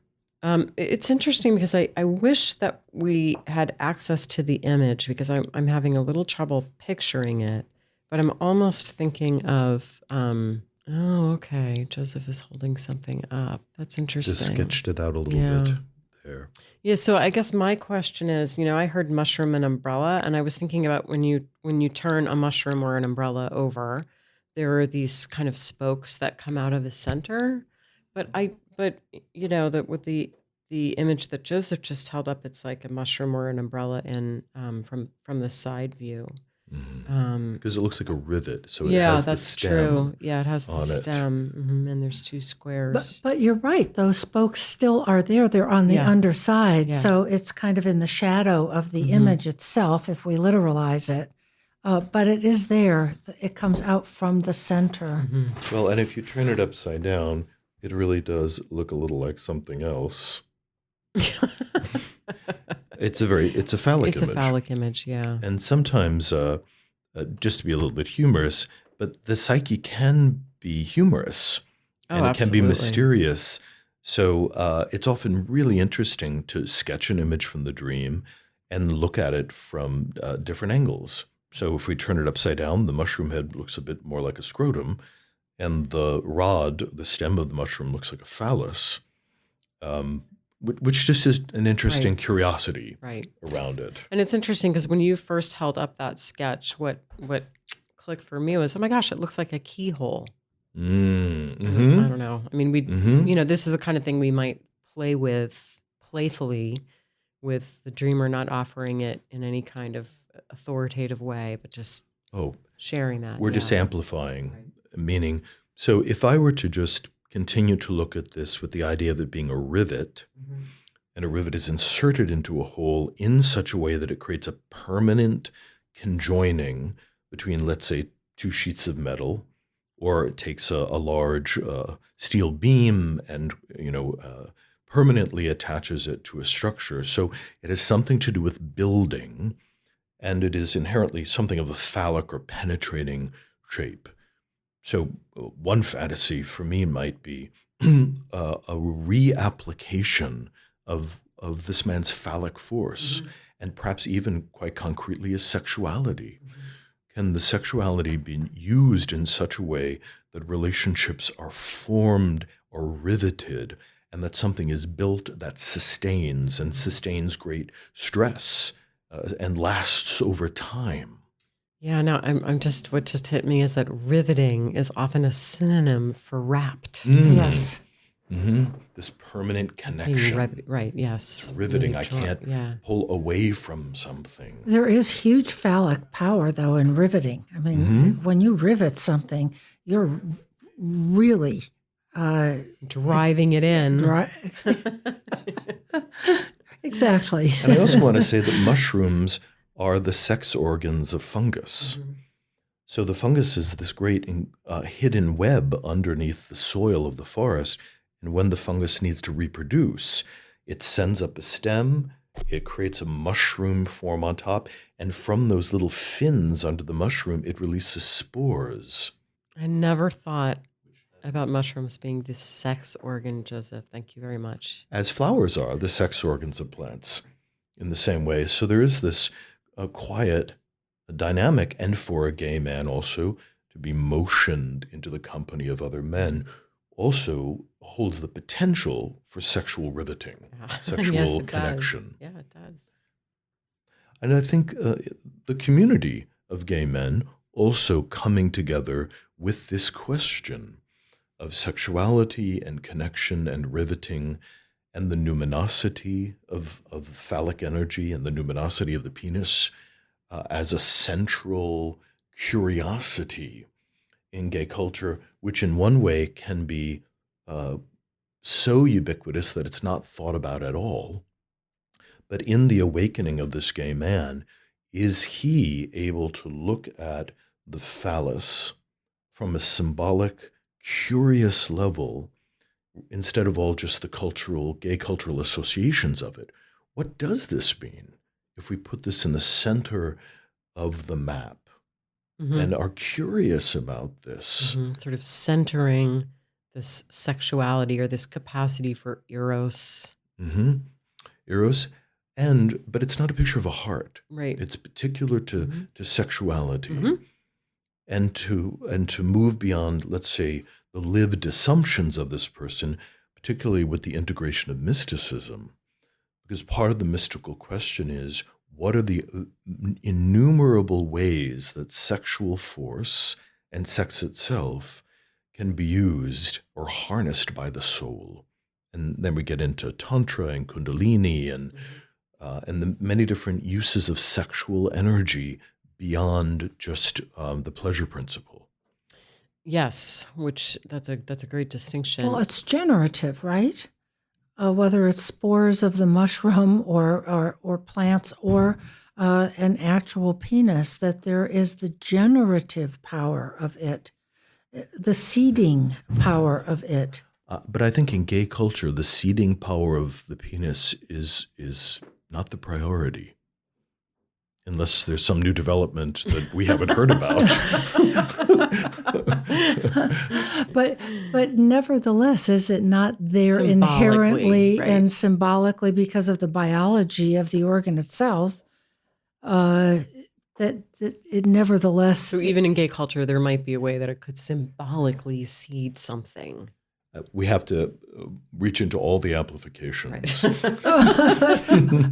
It's interesting because I wish that we had access to the image, because I'm having a little trouble picturing it, but I'm almost thinking of, okay, Joseph is holding something up. That's interesting. Just sketched it out a little bit there. Yeah, so I guess my question is, I heard mushroom and umbrella, and I was thinking about when you turn a mushroom or an umbrella over, there are these kind of spokes that come out of the center. But that with the image that Joseph just held up, it's like a mushroom or an umbrella in from the side view. Because it looks like a rivet, so it has the stem. True. Yeah, it has the stem, and there's two squares. But you're right; those spokes still are there. They're on the underside, so it's kind of in the shadow of the image itself, if we literalize it. But it is there. It comes out from the center. Well, and if you turn it upside down, it really does look a little like something else. It's a phallic image. It's a phallic image, yeah. And sometimes, just to be a little bit humorous, but the psyche can be humorous, and it can be mysterious. So it's often really interesting to sketch an image from the dream and look at it from different angles. So if we turn it upside down, the mushroom head looks a bit more like a scrotum, and the rod, the stem of the mushroom, looks like a phallus, which just is an interesting curiosity around it. And it's interesting because when you first held up that sketch, what clicked for me was, oh my gosh, it looks like a keyhole. I don't know. I mean, this is the kind of thing we might play with playfully with the dreamer, not offering it in any kind of authoritative way, but just sharing that. We're just amplifying, meaning, so if I were to just continue to look at this with the idea of it being a rivet, and a rivet is inserted into a hole in such a way that it creates a permanent conjoining between, let's say, two sheets of metal, or it takes a large steel beam and permanently attaches it to a structure. So it has something to do with building, and it is inherently something of a phallic or penetrating shape. So one fantasy for me might be a reapplication of this man's phallic force, and perhaps even quite concretely his sexuality. Can the sexuality be used in such a way that relationships are formed or riveted, and that something is built that sustains great stress and lasts over time? Yeah, no, what just hit me is that riveting is often a synonym for wrapped. Yes. This permanent connection. Right, yes. Riveting. I can't pull away from something. There is huge phallic power, though, in riveting. I mean, when you rivet something, you're really driving it in. Exactly. And I also want to say that mushrooms are the sex organs of fungus. So the fungus is this great hidden web underneath the soil of the forest. And when the fungus needs to reproduce, it sends up a stem it creates a mushroom form on top, and from those little fins under the mushroom, it releases spores. I never thought about mushrooms being the sex organ, Joseph. Thank you very much. As flowers are the sex organs of plants in the same way. So there is this quiet dynamic, and for a gay man also to be motioned into the company of other men also holds the potential for sexual riveting, sexual Yes, it connection. does. Yeah, it does. And I think the community of gay men also coming together with this question of sexuality and connection and riveting, and the numinosity of phallic energy and the numinosity of the penis as a central curiosity in gay culture, which in one way can be so ubiquitous that it's not thought about at all. But in the awakening of this gay man, is he able to look at the phallus from a symbolic, curious level, instead of all just the gay cultural associations of it? What does this mean if we put this in the center of the map and are curious about this? Sort of centering this sexuality or this capacity for eros. Eros, but it's not a picture of a heart. Right. It's particular to sexuality, and to move beyond, let's say, the lived assumptions of this person, particularly with the integration of mysticism, because part of the mystical question is, what are the innumerable ways that sexual force and sex itself can be used or harnessed by the soul? And then we get into Tantra and Kundalini and the many different uses of sexual energy beyond just the pleasure principle. Yes, which that's a great distinction. Well, it's generative, right? Whether it's spores of the mushroom or plants or an actual penis, that there is the generative power of it, the seeding power of it. But I think in gay culture, the seeding power of the penis is not the priority, unless there's some new development that we haven't heard about. But nevertheless, is it not there inherently, right, and symbolically because of the biology of the organ itself? That it nevertheless. So even in gay culture, there might be a way that it could symbolically seed something. We have to reach into all the amplifications. Right.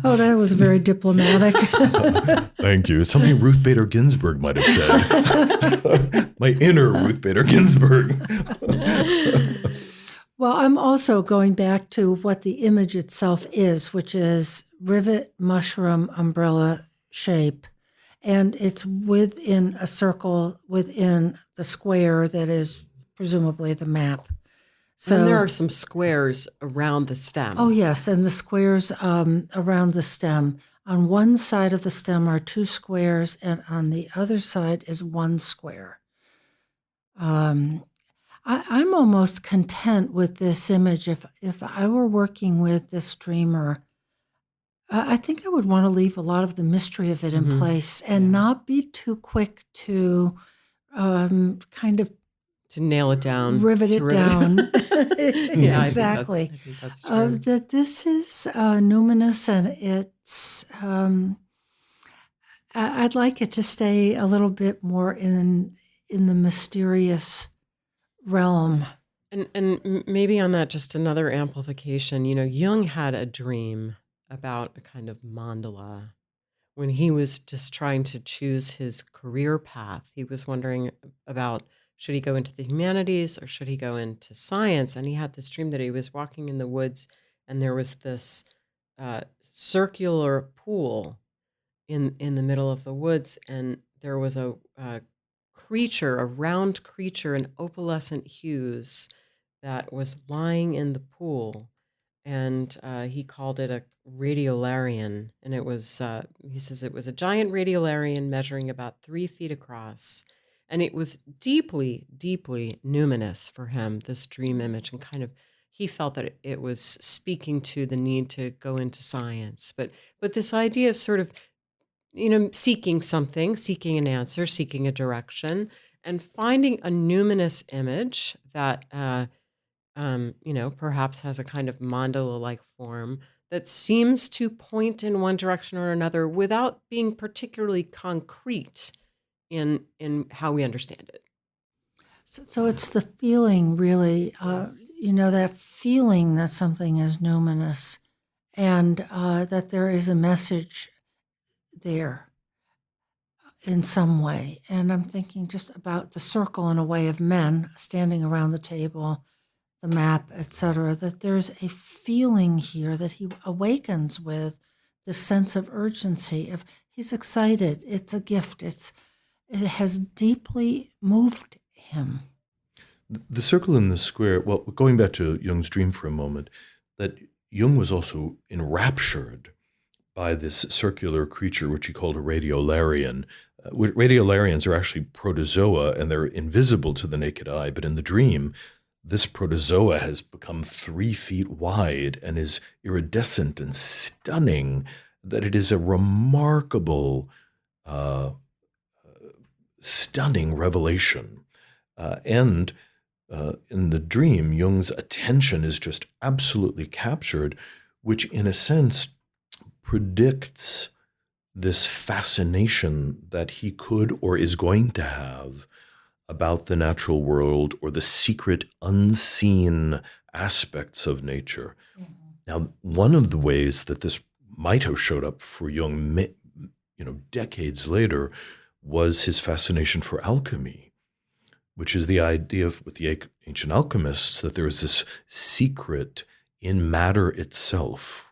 Oh, that was very diplomatic. Thank you. It's something Ruth Bader Ginsburg might have said. My inner Ruth Bader Ginsburg. Well, I'm also going back to what the image itself is, which is rivet, mushroom, umbrella shape. And it's within a circle, within the square that is presumably the map. So, and there are some squares around the stem. Oh, yes, and the squares around the stem. On one side of the stem are two squares, and on the other side is one square. I'm almost content with this image. If I were working with this dreamer, I think I would want to leave a lot of the mystery of it in place and not be too quick to kind of to nail it down, rivet it down. Yeah, exactly. I think that's true. That this is numinous, and it's. I'd like it to stay a little bit more in the mysterious realm. And maybe on that, just another amplification. You know, Jung had a dream about a kind of mandala when he was just trying to choose his career path. He was wondering about, should he go into the humanities or should he go into science? And he had this dream that he was walking in the woods and there was this circular pool in the middle of the woods, and there was a creature, a round creature in opalescent hues that was lying in the pool. And he called it a radiolarian. And it was, he says it was a giant radiolarian measuring about 3 feet across. And it was deeply, deeply numinous for him, this dream image, and kind of he felt that it was speaking to the need to go into science. But this idea of sort of, seeking something, seeking an answer, seeking a direction, and finding a numinous image that, perhaps has a kind of mandala-like form that seems to point in one direction or another without being particularly concrete in how we understand it. So it's the feeling, really, that feeling that something is numinous and that there is a message there in some way. And I'm thinking just about the circle in a way of men standing around the table, the map, etc., that there's a feeling here that he awakens with, this sense of urgency, of he's excited, it's a gift, it has deeply moved him. The circle in the square, well, going back to Jung's dream for a moment, that Jung was also enraptured by this circular creature, which he called a radiolarian. Radiolarians are actually protozoa, and they're invisible to the naked eye, but in the dream, this protozoa has become 3 feet wide and is iridescent and stunning, that it is a remarkable, stunning revelation. And in the dream, Jung's attention is just absolutely captured, which in a sense predicts this fascination that he could or is going to have about the natural world or the secret, unseen aspects of nature. Mm-hmm. Now, one of the ways that this might have showed up for Jung, decades later, was his fascination for alchemy, which is the idea with the ancient alchemists that there is this secret in matter itself,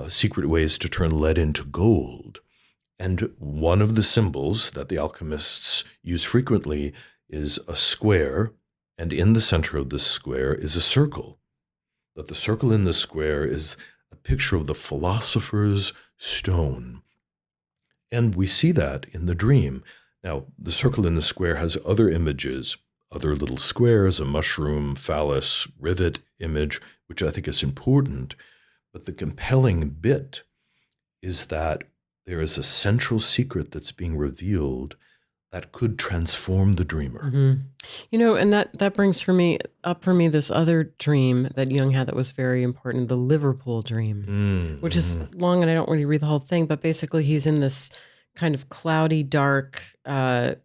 secret ways to turn lead into gold. And one of the symbols that the alchemists use frequently is a square, and in the center of this square is a circle. That the circle in the square is a picture of the philosopher's stone. And we see that in the dream. Now, the circle in the square has other images, other little squares, a mushroom, phallus, rivet image, which I think is important. But the compelling bit is that there is a central secret that's being revealed that could transform the dreamer. Mm-hmm. And that brings up for me this other dream that Jung had that was very important, the Liverpool dream, which is long, and I don't really read the whole thing, but basically he's in this kind of cloudy, dark, the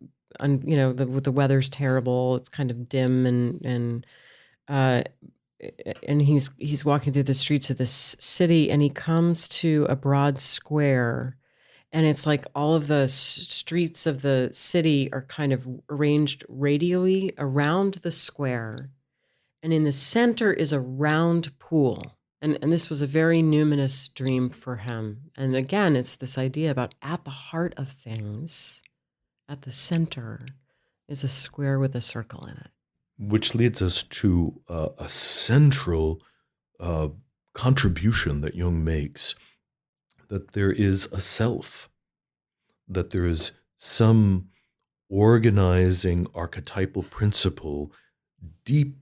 weather's terrible. It's kind of dim, and he's walking through the streets of this city, and he comes to a broad square, and it's like all of the streets of the city are kind of arranged radially around the square, and in the center is a round pool. And this was a very numinous dream for him. And again, it's this idea about at the heart of things, at the center, is a square with a circle in it. Which leads us to a central contribution that Jung makes, that there is a self, that there is some organizing archetypal principle deep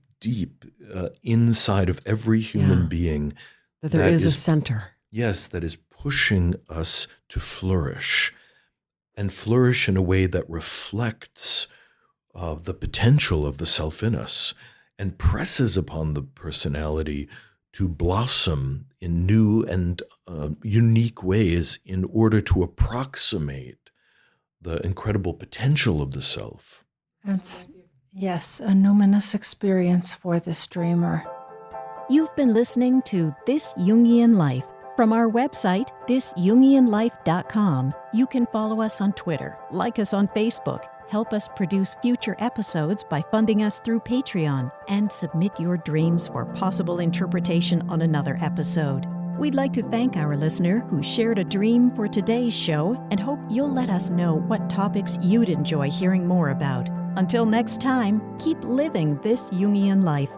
inside of every human being. That there is a center. Yes, that is pushing us to flourish, and flourish in a way that reflects the potential of the self in us, and presses upon the personality to blossom in new and unique ways in order to approximate the incredible potential of the self. That's, yes, a numinous experience for this dreamer. You've been listening to This Jungian Life. From our website, thisjungianlife.com, you can follow us on Twitter, like us on Facebook, help us produce future episodes by funding us through Patreon, and submit your dreams for possible interpretation on another episode. We'd like to thank our listener who shared a dream for today's show, and hope you'll let us know what topics you'd enjoy hearing more about. Until next time, keep living this Jungian life.